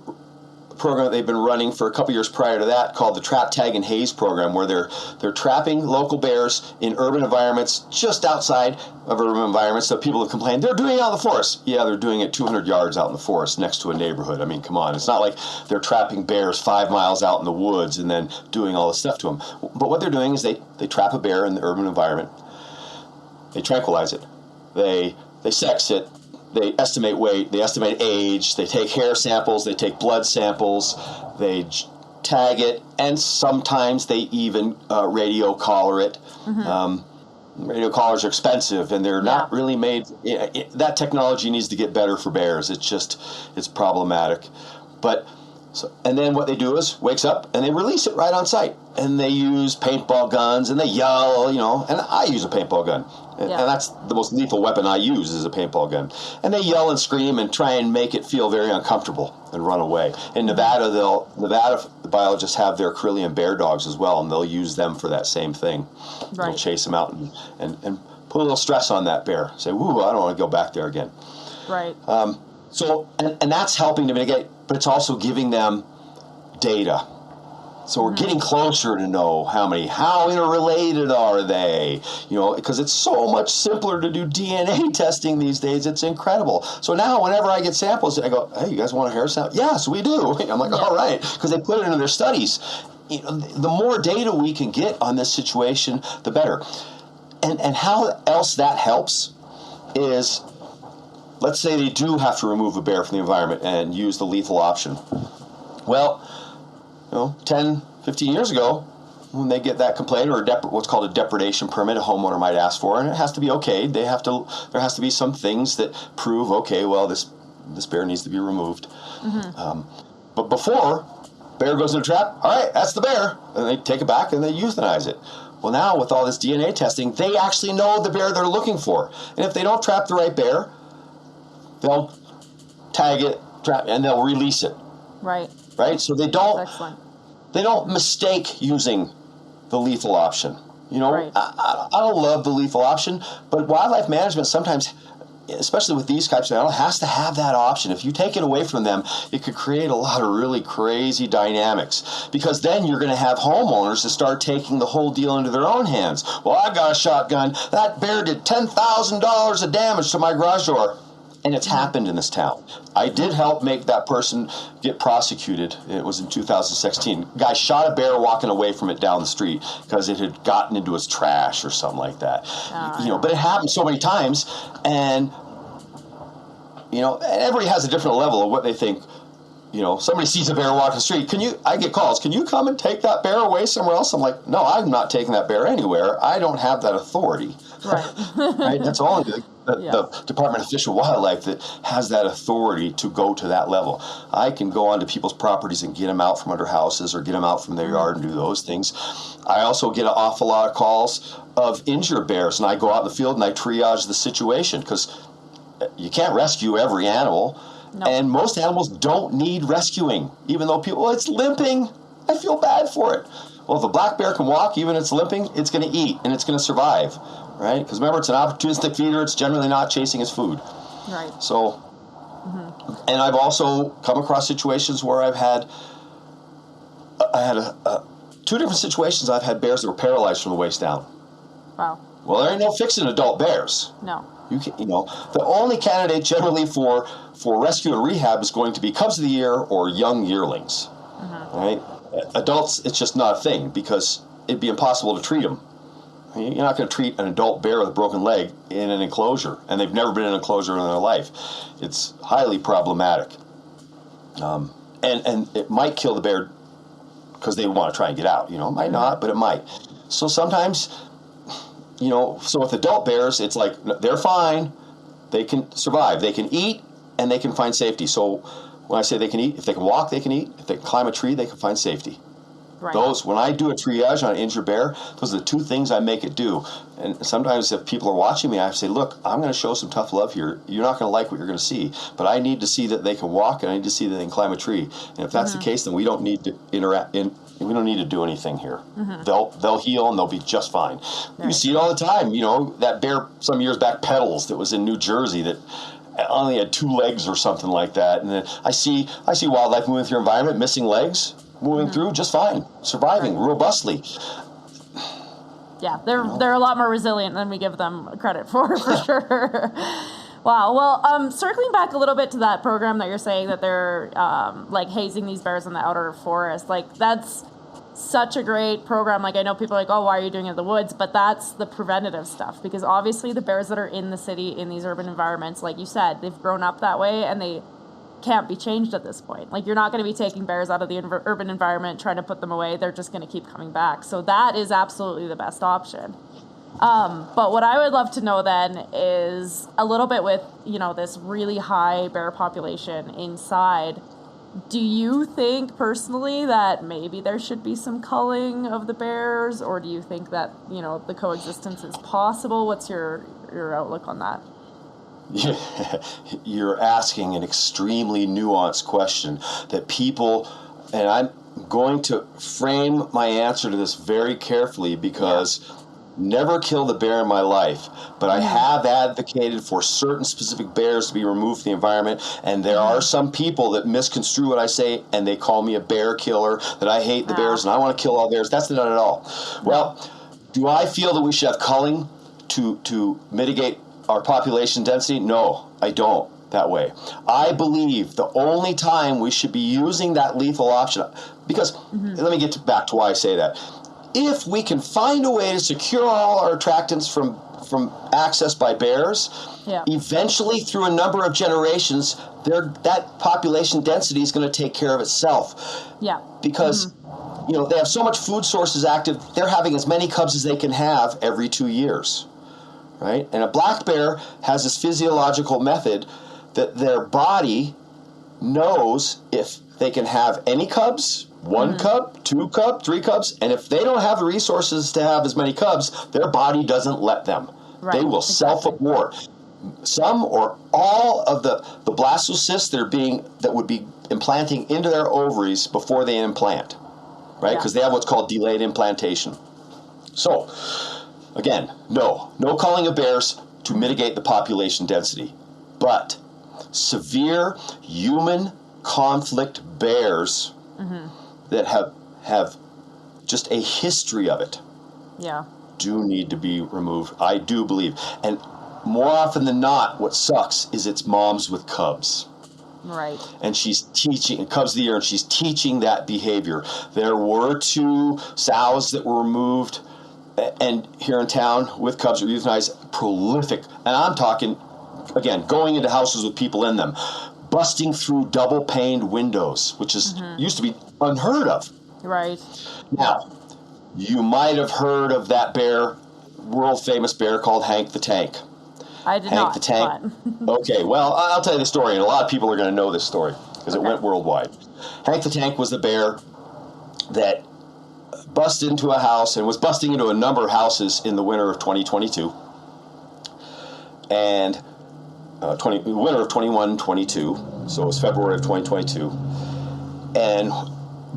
program that they've been running for a couple years prior to that called the Trap, Tag, and Haze program, where they're trapping local bears in urban environments just outside of urban environments that people have complained they're doing it out in the forest. Yeah, they're doing it 200 yards out in the forest next to a neighborhood. I mean, come on. It's not like they're trapping bears 5 miles out in the woods and then doing all this stuff to them. But what they're doing is they trap a bear in the urban environment. They tranquilize it. They sex it. They estimate weight, they estimate age, they take hair samples, they take blood samples, they tag it, and sometimes they even radio collar it. Mm-hmm. Radio collars are expensive, and they're not really made. That technology needs to get better for bears. It's problematic. And then what they do is wakes up and they release it right on site, and they use paintball guns and they yell, and I use a paintball gun. And that's the most lethal weapon I use is a paintball gun. And they yell and scream and try and make it feel very uncomfortable and run away. In Nevada, the biologists have their Carillion bear dogs as well, and they'll use them for that same thing. Right. They'll chase them out and put a little stress on that bear. Say, "Woo, I don't want to go back there again."
Right.
So that's helping to mitigate, but it's also giving them data. So we're getting closer to know how interrelated are they, because it's so much simpler to do DNA testing these days. It's incredible. So now whenever I get samples, I go, hey, you guys want a hair sample? Yes, we do. I'm like, all right, because they put it into their studies. The more data we can get on this situation, the better. And how else that helps is, let's say they do have to remove a bear from the environment and use the lethal option. Well, 10, 15 years ago, when they get that complaint or what's called a depredation permit, a homeowner might ask for, and it has to be okayed. There has to be some things that prove, okay, well, this bear needs to be removed. But before, bear goes in a trap, all right, that's the bear, and they take it back and they euthanize it. Well, now with all this DNA testing, they actually know the bear they're looking for. And if they don't trap the right bear, they'll tag it, trap, and they'll release it.
Right.
So they don't mistake using the lethal option.
Right.
I don't love the lethal option, but wildlife management sometimes, especially with these types of animals, has to have that option. If you take it away from them, it could create a lot of really crazy dynamics, because then you're going to have homeowners that start taking the whole deal into their own hands. Well, I got a shotgun. That bear did $10,000 of damage to my garage door. And it's happened in this town. I did help make that person get prosecuted. It was in 2016. Guy shot a bear walking away from it down the street because it had gotten into his trash or something like that. But it happened so many times, and everybody has a different level of what they think. Somebody sees a bear walking the street. I get calls. Can you come and take that bear away somewhere else? I'm like, no, I'm not taking that bear anywhere. I don't have that authority.
Right.
Right. That's only the Department of Fish and Wildlife that has that authority to go to that level. I can go onto people's properties and get them out from under houses or get them out from their yard and do those things. I also get an awful lot of calls of injured bears, and I go out in the field and I triage the situation, because you can't rescue every animal. No. And most animals don't need rescuing, even though people, it's limping. I feel bad for it. Well, if a black bear can walk, even if it's limping, it's going to eat and it's going to survive, right? Because remember, it's an opportunistic feeder. It's generally not chasing its food.
Right.
So, and I've also come across situations where I had two different situations. I've had bears that were paralyzed from the waist down.
Wow.
Well, there ain't no fixing adult bears.
No.
The only candidate generally for rescue and rehab is going to be cubs of the year or young yearlings, right? Adults, it's just not a thing, because it'd be impossible to treat them. You're not going to treat an adult bear with a broken leg in an enclosure, and they've never been in an enclosure in their life. It's highly problematic. And it might kill the bear because they want to try and get out. It might not, but it might. So sometimes, so with adult bears, it's like they're fine. They can survive. They can eat, and they can find safety. So when I say they can eat, if they can walk, they can eat. If they can climb a tree, they can find safety. Right. When I do a triage on an injured bear, those are the two things I make it do. And sometimes if people are watching me, I say, look, I'm going to show some tough love here. You're not going to like what you're going to see, but I need to see that they can walk, and I need to see that they can climb a tree. And if that's the case, then we don't need to interact. We don't need to do anything here. They'll heal, and they'll be just fine. Right. You see it all the time. That bear some years back, Petals, that was in New Jersey, that only had 2 legs or something like that. And then I see wildlife moving through your environment, missing legs, moving through just fine, surviving robustly.
Yeah, they're a lot more resilient than we give them credit for sure. Wow. Well, circling back a little bit to that program that you're saying that they're hazing these bears in the outer forest, that's such a great program. I know people are like, oh, why are you doing it in the woods? But that's the preventative stuff, because obviously the bears that are in the city, in these urban environments, like you said, they've grown up that way and they can't be changed at this point. You're not going to be taking bears out of the urban environment, trying to put them away. They're just going to keep coming back. So that is absolutely the best option. But what I would love to know then is a little bit with, this really high bear population inside. Do you think personally that maybe there should be some culling of the bears, or do you think that, the coexistence is possible? What's your outlook on that?
You're asking an extremely nuanced question that people, and I'm going to frame my answer to this very carefully, because never killed a bear in my life, but I have advocated for certain specific bears to be removed from the environment, and there are some people that misconstrue what I say, and they call me a bear killer, that I hate the bears, and I want to kill all bears. That's not at all. No. Well, do I feel that we should have culling to mitigate our population density? No, I don't that way. I believe the only time we should be using that lethal option, because let me get back to why I say that. If we can find a way to secure all our attractants from access by bears, eventually through a number of generations, that population density is going to take care of itself. Yeah. Because they have so much food sources active, they're having as many cubs as they can have every 2 years. Right? And a black bear has this physiological method that their body knows if they can have any cubs, 1 cub, 2 cubs, 3 cubs, and if they don't have the resources to have as many cubs, their body doesn't let them. Right. They will self-abort. Some or all of the blastocysts that would be implanting into their ovaries before they implant, right? Because they have what's called delayed implantation. So, again, no culling of bears to mitigate the population density, but severe human conflict bears that have just a history of it do need to be removed. I do believe. And more often than not, what sucks is it's moms with cubs. Right. And she's teaching, cubs of the year, and she's teaching that behavior. There were 2 sows that were removed and here in town with cubs that were euthanized, prolific. And I'm talking, again, going into houses with people in them, busting through double-paned windows, which is used to be unheard of. Right. Now, you might have heard of that bear, world-famous bear called Hank the Tank.
I did not.
Hank the Tank. Okay, well, I'll tell you the story, and a lot of people are going to know this story because it went worldwide. Hank the Tank was the bear that busted into a house and was busting into a number of houses in the winter of 2022. And winter of 21-22, so it was February of 2022. And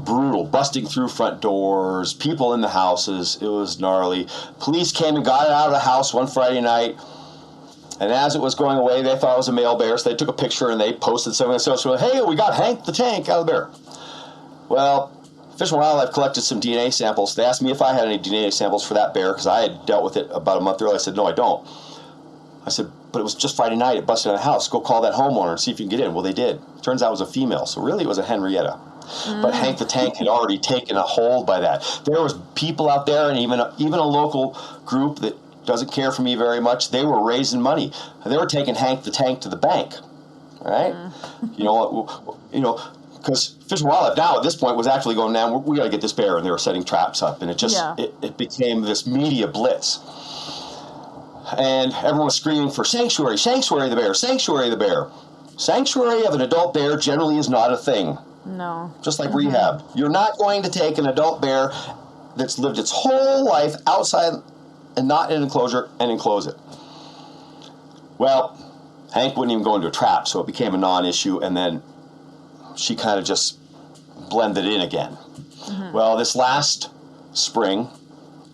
brutal, busting through front doors, people in the houses. It was gnarly. Police came and got it out of the house one Friday night. And as it was going away, they thought it was a male bear, so they took a picture and they posted something on social. Hey, we got Hank the Tank out of the bear. Well, Fish and Wildlife collected some DNA samples. They asked me if I had any DNA samples for that bear because I had dealt with it about a month earlier. I said, no, I don't. I said, but it was just Friday night. It busted in a house. Go call that homeowner and see if you can get in. Well, they did. Turns out it was a female, so really it was a Henrietta. But Hank the Tank had already taken a hold by that. There was people out there, and even a local group that doesn't care for me very much. They were raising money. They were taking Hank the Tank to the bank, right? Because Fish and Wildlife now at this point was actually going down. We got to get this bear, and they were setting traps up, and it just it became this media blitz. And everyone was screaming for sanctuary, sanctuary of the bear, sanctuary of the bear. Sanctuary of an adult bear generally is not a thing. No. Just like rehab. You're not going to take an adult bear that's lived its whole life outside and not in an enclosure and enclose it. Well, Hank wouldn't even go into a trap, so it became a non-issue, and then she kind of just blended in again. Well, this last spring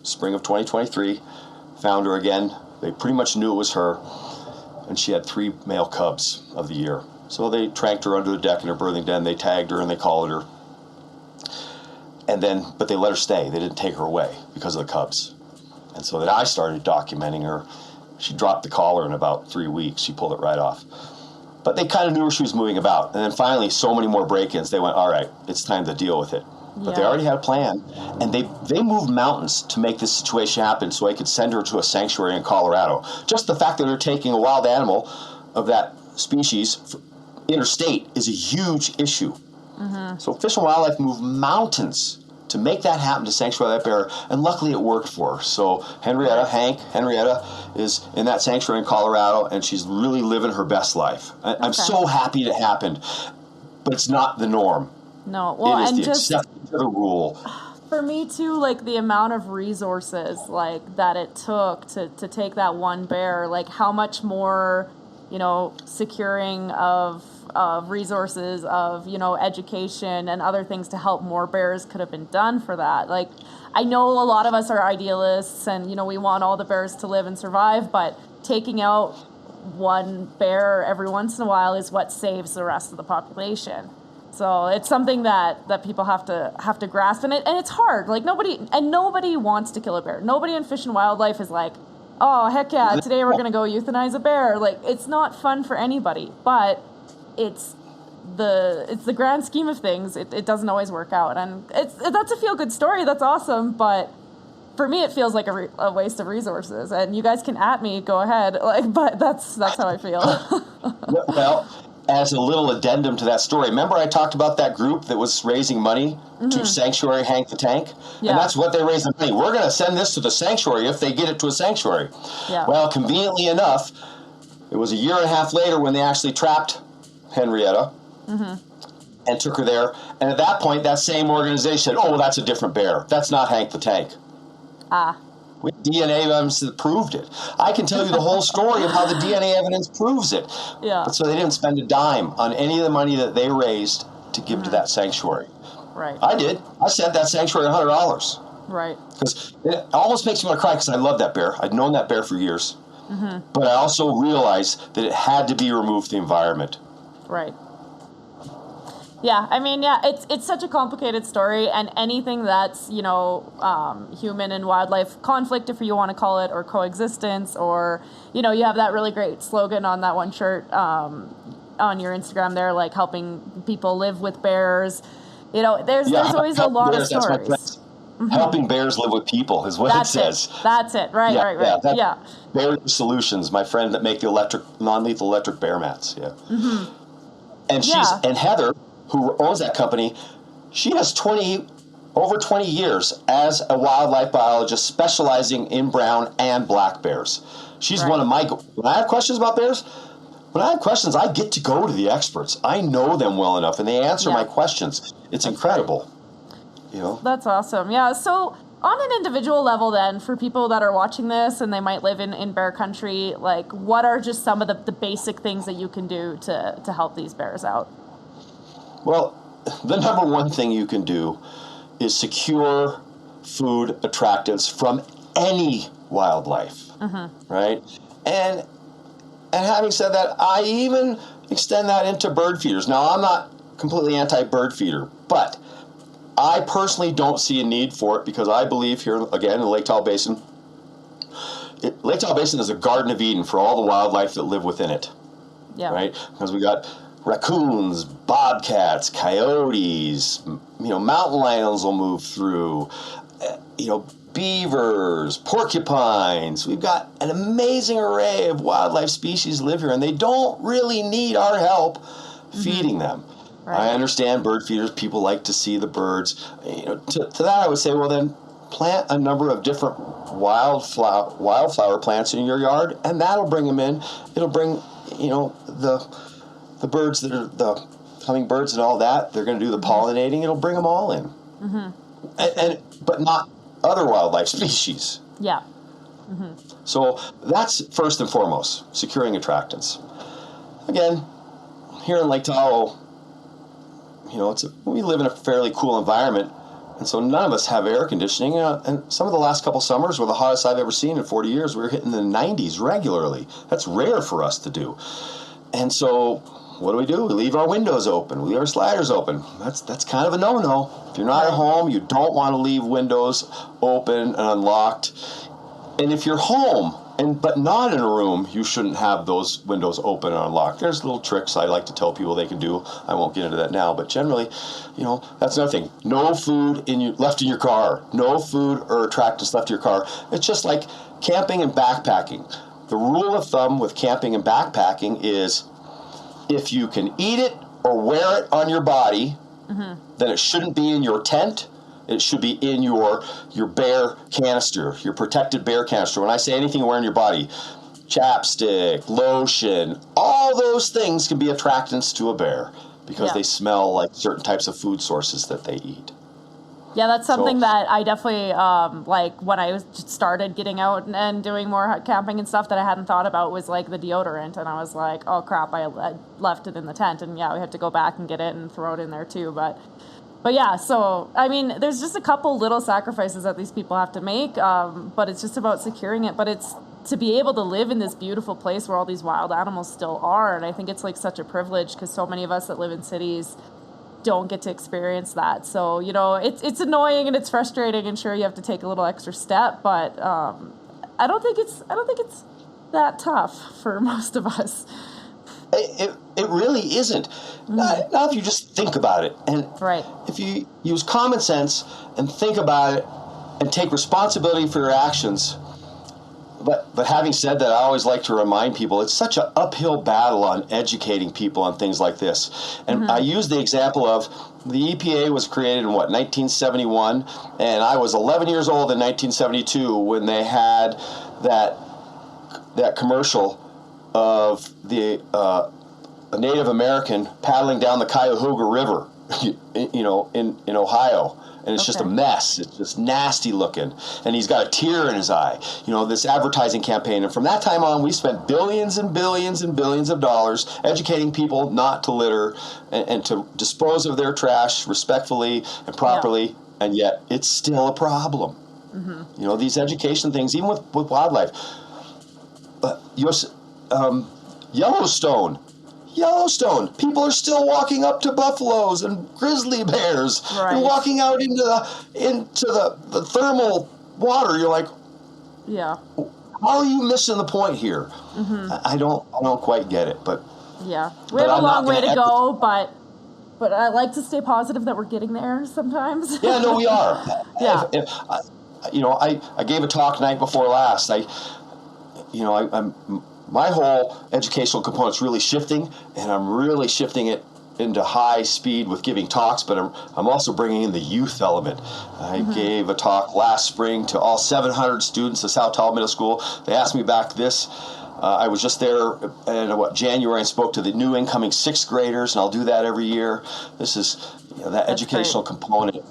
of 2023, found her again. They pretty much knew it was her, and she had 3 male cubs of the year. So they tranked her under the deck in her birthing den. They tagged her and they collared her. But they let her stay. They didn't take her away because of the cubs. And so then I started documenting her. She dropped the collar in about 3 weeks. She pulled it right off. But they kind of knew where she was moving about. And then finally, so many more break-ins, they went, all right, it's time to deal with it. But they already had a plan. And they moved mountains to make this situation happen so I could send her to a sanctuary in Colorado. Just the fact that they're taking a wild animal of that species interstate is a huge issue. So Fish and Wildlife moved mountains to make that happen to sanctuary that bear, and luckily it worked for her. So Henrietta is in that sanctuary in Colorado, and she's really living her best life. I'm so happy it happened, but it's not the norm.
No, well,
it is
and
the exception to the rule.
For me too, like the amount of resources like that it took to take that one bear, like how much more, securing of of resources, of, education and other things to help more bears could have been done for that. Like, I know a lot of us are idealists and, we want all the bears to live and survive, but taking out one bear every once in a while is what saves the rest of the population. So it's something that people have to grasp, and it's hard. Like, nobody wants to kill a bear. Nobody in Fish and Wildlife is like, oh, heck yeah, today we're going to go euthanize a bear. Like, it's not fun for anybody, but it's the grand scheme of things. It doesn't always work out. And that's a feel-good story. That's awesome. But for me, it feels like a waste of resources. And you guys can at me, go ahead. But that's how I feel.
Well, as a little addendum to that story, remember I talked about that group that was raising money to Sanctuary Hank the Tank? Yeah. And that's what they raised the money. We're going to send this to the sanctuary if they get it to a sanctuary. Yeah. Well, conveniently enough, it was a year and a half later when they actually trapped Henrietta and took her there. And at that point, that same organization said, oh, well, that's a different bear. That's not Hank the Tank. With DNA evidence that proved it. I can tell you the whole story of how the DNA evidence proves it. Yeah. But so they didn't spend a dime on any of the money that they raised to give to that sanctuary.
Right.
I did. I sent that sanctuary $100.
Right.
Because it almost makes me want to cry because I love that bear. I'd known that bear for years. But I also realized that it had to be removed from the environment.
Right. Yeah, I mean, it's such a complicated story, and anything that's, human and wildlife conflict, if you want to call it, or coexistence, or, you have that really great slogan on that one shirt on your Instagram there, like helping people live with bears. There's always a lot of stories.
Helping bears live with people is what it says.
That's it. Right, right.
Bear Solutions, my friend that make the non-lethal electric bear mats. Yeah. And and Heather, who owns that company, she has over 20 years as a wildlife biologist specializing in brown and black bears. She's one of my... When I have questions about bears, I get to go to the experts. I know them well enough, and they answer my questions. It's incredible.
That's awesome. Yeah, so on an individual level then, for people that are watching this and they might live in bear country, like, what are just some of the basic things that you can do to help these bears out?
Well, the number one thing you can do is secure food attractants from any wildlife, right? And having said that, I even extend that into bird feeders. Now, I'm not completely anti-bird feeder, but I personally don't see a need for it because I believe here, again, in the Lake Tahoe Basin, Lake Tahoe Basin is a Garden of Eden for all the wildlife that live within it, right? Because we got raccoons, bobcats, coyotes, mountain lions will move through, beavers, porcupines. We've got an amazing array of wildlife species live here, and they don't really need our help feeding them. Right. I understand bird feeders, people like to see the birds. To that I would say, well then, plant a number of different wildflower plants in your yard, and that'll bring them in. It'll bring, the birds that are the hummingbirds and all that, they're going to do the pollinating. It'll bring them all in, but not other wildlife species. Yeah. So that's first and foremost, securing attractants. Again, here in Lake Tahoe, we live in a fairly cool environment, and so none of us have air conditioning. And some of the last couple summers were the hottest I've ever seen in 40 years. We were hitting the 90s regularly. That's rare for us to do. And so what do? We leave our windows open. We leave our sliders open. That's kind of a no-no. If you're not at home, you don't want to leave windows open and unlocked. And if you're home, but not in a room, you shouldn't have those windows open and unlocked. There's little tricks I like to tell people they can do. I won't get into that now, but generally, that's another thing. No food left in your car. No food or attractants left in your car. It's just like camping and backpacking. The rule of thumb with camping and backpacking is if you can eat it or wear it on your body, then it shouldn't be in your tent. It should be in your bear canister, your protected bear canister. When I say anything you wear in your body, chapstick, lotion, all those things can be attractants to a bear because they smell like certain types of food sources that they eat.
Yeah, that's something
So,
that I definitely, like when I started getting out and doing more camping and stuff that I hadn't thought about was like the deodorant. And I was like, oh crap, I left it in the tent. And yeah, we have to go back and get it and throw it in there too. But yeah, so I mean, there's just a couple little sacrifices that these people have to make, but it's just about securing it. But it's to be able to live in this beautiful place where all these wild animals still are, and I think it's like such a privilege because so many of us that live in cities don't get to experience that. So it's annoying and it's frustrating, and sure you have to take a little extra step, but I don't think it's that tough for most of us.
it really isn't. Not if you just think about it, and
Right.
if you use common sense and think about it and take responsibility for your actions. But having said that, I always like to remind people it's such an uphill battle on educating people on things like this. And I use the example of the EPA was created in 1971, and I was 11 years old in 1972 when they had that commercial of the a Native American paddling down the Cuyahoga River, in Ohio. And it's just a mess. It's just nasty looking. And he's got a tear in his eye. This advertising campaign. And from that time on, we spent billions and billions and billions of dollars educating people not to litter and to dispose of their trash respectfully and properly. Yeah. And yet it's still a problem. These education things, even with wildlife. But Yellowstone, people are still walking up to buffaloes and grizzly bears and walking out into the thermal water. You're like,
yeah,
how are you missing the point here? I don't quite get it, but
yeah, we have a long way to go, but I like to stay positive that we're getting there sometimes.
Yeah, no, we are.
Yeah.
I gave a talk night before last. My whole educational component's really shifting, and I'm really shifting it into high speed with giving talks, but I'm also bringing in the youth element. I gave a talk last spring to all 700 students at South Tahoe Middle School. They asked me back I was just there in January and spoke to the new incoming sixth graders, and I'll do that every year. This is that educational component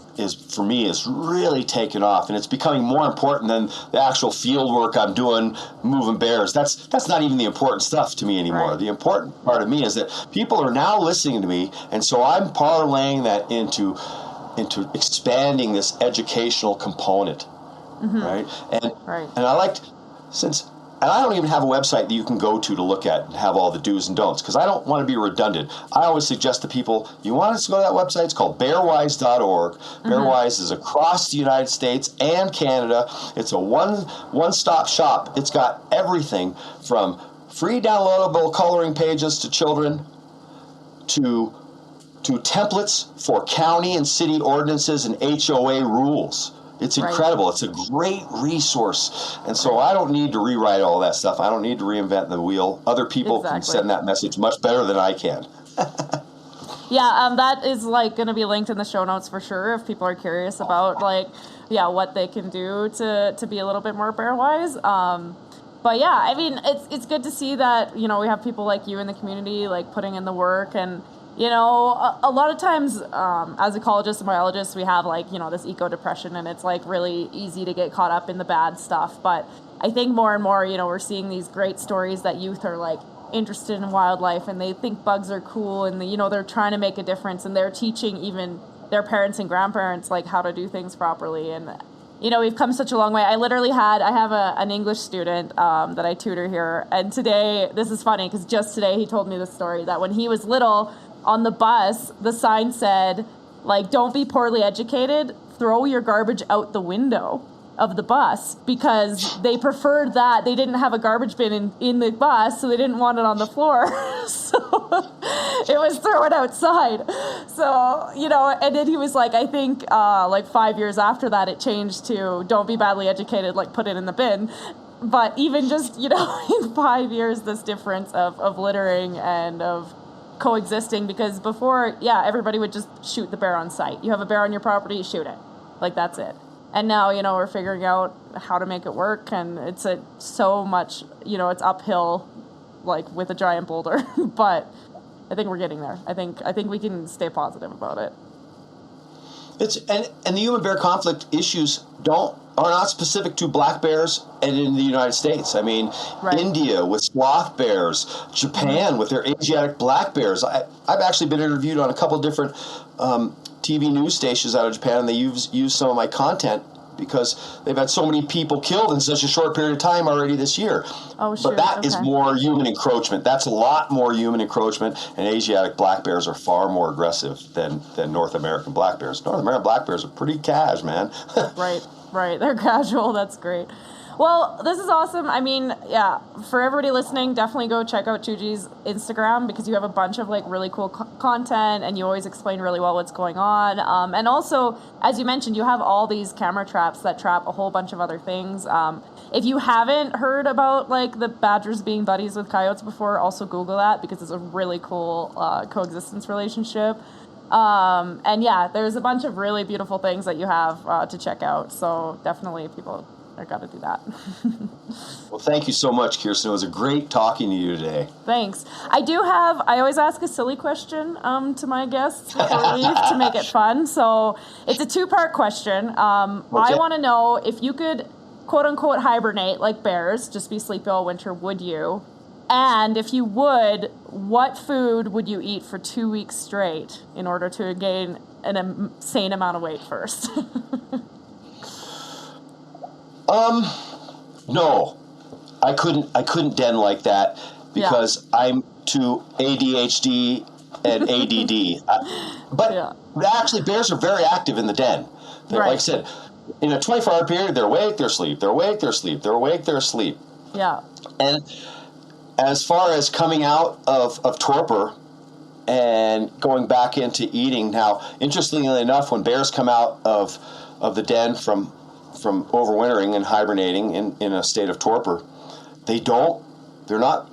for me is really taken off, and it's becoming more important than the actual field work I'm doing moving bears. That's not even the important stuff to me anymore. Right. The important part of me is that people are now listening to me, and so I'm parlaying that into expanding this educational component, right? And I liked And I don't even have a website that you can go to look at and have all the do's and don'ts, because I don't want to be redundant. I always suggest to people, you want us to go to that website? It's called bearwise.org. Bearwise is across the United States and Canada. It's a one-stop shop. It's got everything from free downloadable coloring pages to children to templates for county and city ordinances and HOA rules. It's incredible. It's a great resource. And so I don't need to rewrite all that stuff. I don't need to reinvent the wheel. Other people can send that message much better than I can.
Yeah, that is going to be linked in the show notes for sure if people are curious about what they can do to be a little bit more bear-wise. But yeah, I mean, it's good to see that, we have people like you in the community putting in the work. And a lot of times as ecologists and biologists, we have this eco-depression, and it's really easy to get caught up in the bad stuff. But I think more and more, we're seeing these great stories that youth are interested in wildlife, and they think bugs are cool, and they're trying to make a difference, and they're teaching even their parents and grandparents how to do things properly. And we've come such a long way. I have an English student that I tutor here, and today, this is funny because just today he told me the story that when he was little, on the bus, the sign said, don't be poorly educated, throw your garbage out the window of the bus, because they preferred that. They didn't have a garbage bin in the bus, so they didn't want it on the floor. So it was throw it outside. So, and then he was I think 5 years after that, it changed to don't be badly educated, put it in the bin. But even just, in 5 years, this difference of littering and of coexisting, because before, everybody would just shoot the bear on sight. You have a bear on your property, you shoot it. That's it. And now, we're figuring out how to make it work, and it's so much, it's uphill, with a giant boulder. But I think we're getting there. I think we can stay positive about it.
And the human bear conflict issues are not specific to black bears and in the United States. I mean,
Right.
India with sloth bears, Japan with their Asiatic black bears. I've actually been interviewed on a couple of different TV news stations out of Japan, and they use some of my content because they've had so many people killed in such a short period of time already this year.
Oh, shoot.
But that is
Okay.
more human encroachment. That's a lot more human encroachment, and Asiatic black bears are far more aggressive than North American black bears. North American black bears are pretty cash, man.
Right. They're casual. That's great. Well, this is awesome. I mean, yeah, for everybody listening, definitely go check out Toogee's Instagram because you have a bunch of like really cool content and you always explain really well what's going on. And also, as you mentioned, you have all these camera traps that trap a whole bunch of other things. If you haven't heard about like the badgers being buddies with coyotes before, also Google that because it's a really cool coexistence relationship. And yeah, there's a bunch of really beautiful things that you have to check out. So definitely people are got to do that.
Well, thank you so much, Kirsten. It was a great talking to you today.
Thanks. I always ask a silly question to my guests before we leave to make it fun. So it's a two-part question.
Okay.
I want to know if you could, quote unquote, hibernate like bears, just be sleepy all winter, would you? And if you would, what food would you eat for 2 weeks straight in order to gain an insane amount of weight first?
No, I couldn't den like that because I'm too ADHD and ADD. But actually, bears are very active in the den. Like I said, in a 24-hour period, they're awake, they're asleep, they're awake, they're asleep, they're awake, they're asleep.
Yeah.
And as far as coming out of torpor and going back into eating, now, interestingly enough, when bears come out of the den from overwintering and hibernating in a state of torpor, they're not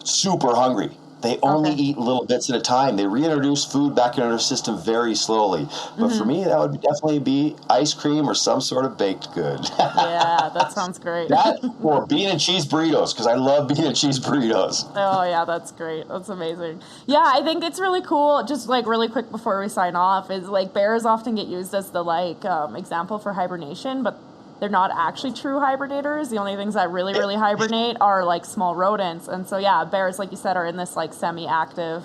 super hungry. They only eat little bits at a time. They reintroduce food back into their system very slowly. But for me, that would definitely be ice cream or some sort of baked good.
Yeah, that sounds great.
That or bean and cheese burritos, because I love bean and cheese burritos.
Oh, yeah, that's great. That's amazing. Yeah, I think it's really cool. Just like really quick before we sign off is like bears often get used as the like example for hibernation, but they're not actually true hibernators. The only things that really, really hibernate are like small rodents. And so, yeah, bears, like you said, are in this like semi-active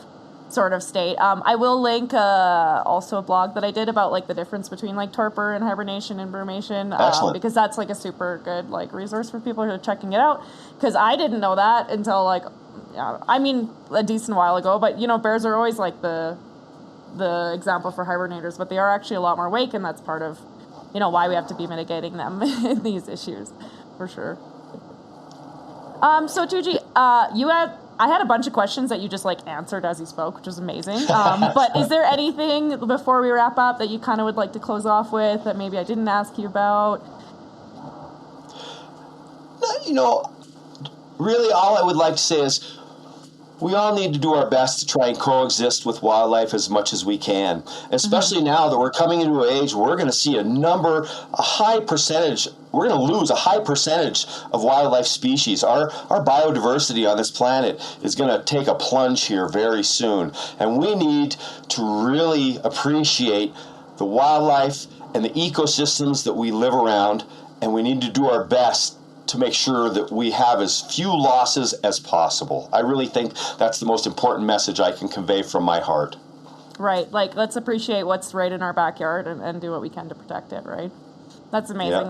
sort of state. I will link also a blog that I did about like the difference between like torpor and hibernation and brumation, because that's like a super good like resource for people who are checking it out. Because I didn't know that until like, a decent while ago. But you know, bears are always like the example for hibernators, but they are actually a lot more awake, and that's part of why we have to be mitigating them in these issues, for sure. So Toogee, I had a bunch of questions that you just like answered as you spoke, which was amazing. But is there anything before we wrap up that you kind of would like to close off with that maybe I didn't ask you about?
Really all I would like to say is we all need to do our best to try and coexist with wildlife as much as we can, especially now that we're coming into an age where we're going to see we're going to lose a high percentage of wildlife species. Our biodiversity on this planet is going to take a plunge here very soon, and we need to really appreciate the wildlife and the ecosystems that we live around, and we need to do our best to make sure that we have as few losses as possible. I really think that's the most important message I can convey from my heart.
Right. Like, let's appreciate what's right in our backyard and do what we can to protect it, right? That's amazing.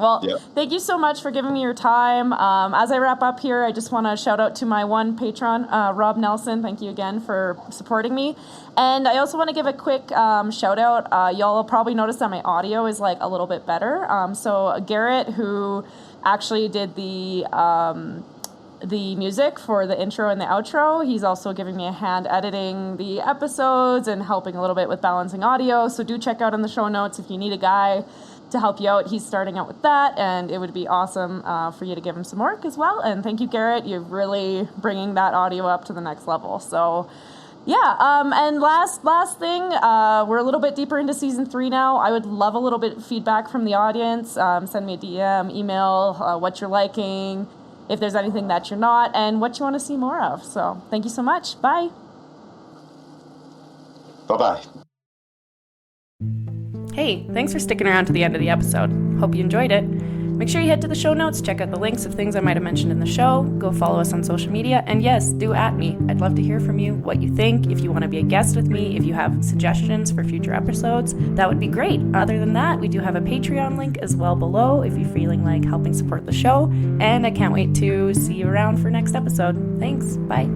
Thank you so much for giving me your time. As I wrap up here, I just want to shout out to my one patron, Rob Nelson. Thank you again for supporting me. And I also want to give a quick shout out. Y'all will probably notice that my audio is like a little bit better. So Garrett, who actually did the music for the intro and the outro. He's also giving me a hand editing the episodes and helping a little bit with balancing audio. So do check out in the show notes if you need a guy to help you out. He's starting out with that, and it would be awesome for you to give him some work as well. And thank you, Garrett. You're really bringing that audio up to the next level. So yeah, and last thing, we're a little bit deeper into season 3 now. I would love a little bit of feedback from the audience. Send me a DM, email, what you're liking, if there's anything that you're not, and what you want to see more of. So thank you so much. Bye.
Bye-bye.
Hey, thanks for sticking around to the end of the episode. Hope you enjoyed it. Make sure you head to the show notes, check out the links of things I might have mentioned in the show, go follow us on social media, and yes, do @ me. I'd love to hear from you, what you think, if you want to be a guest with me, if you have suggestions for future episodes, that would be great. Other than that, we do have a Patreon link as well below if you're feeling like helping support the show, and I can't wait to see you around for next episode. Thanks, bye.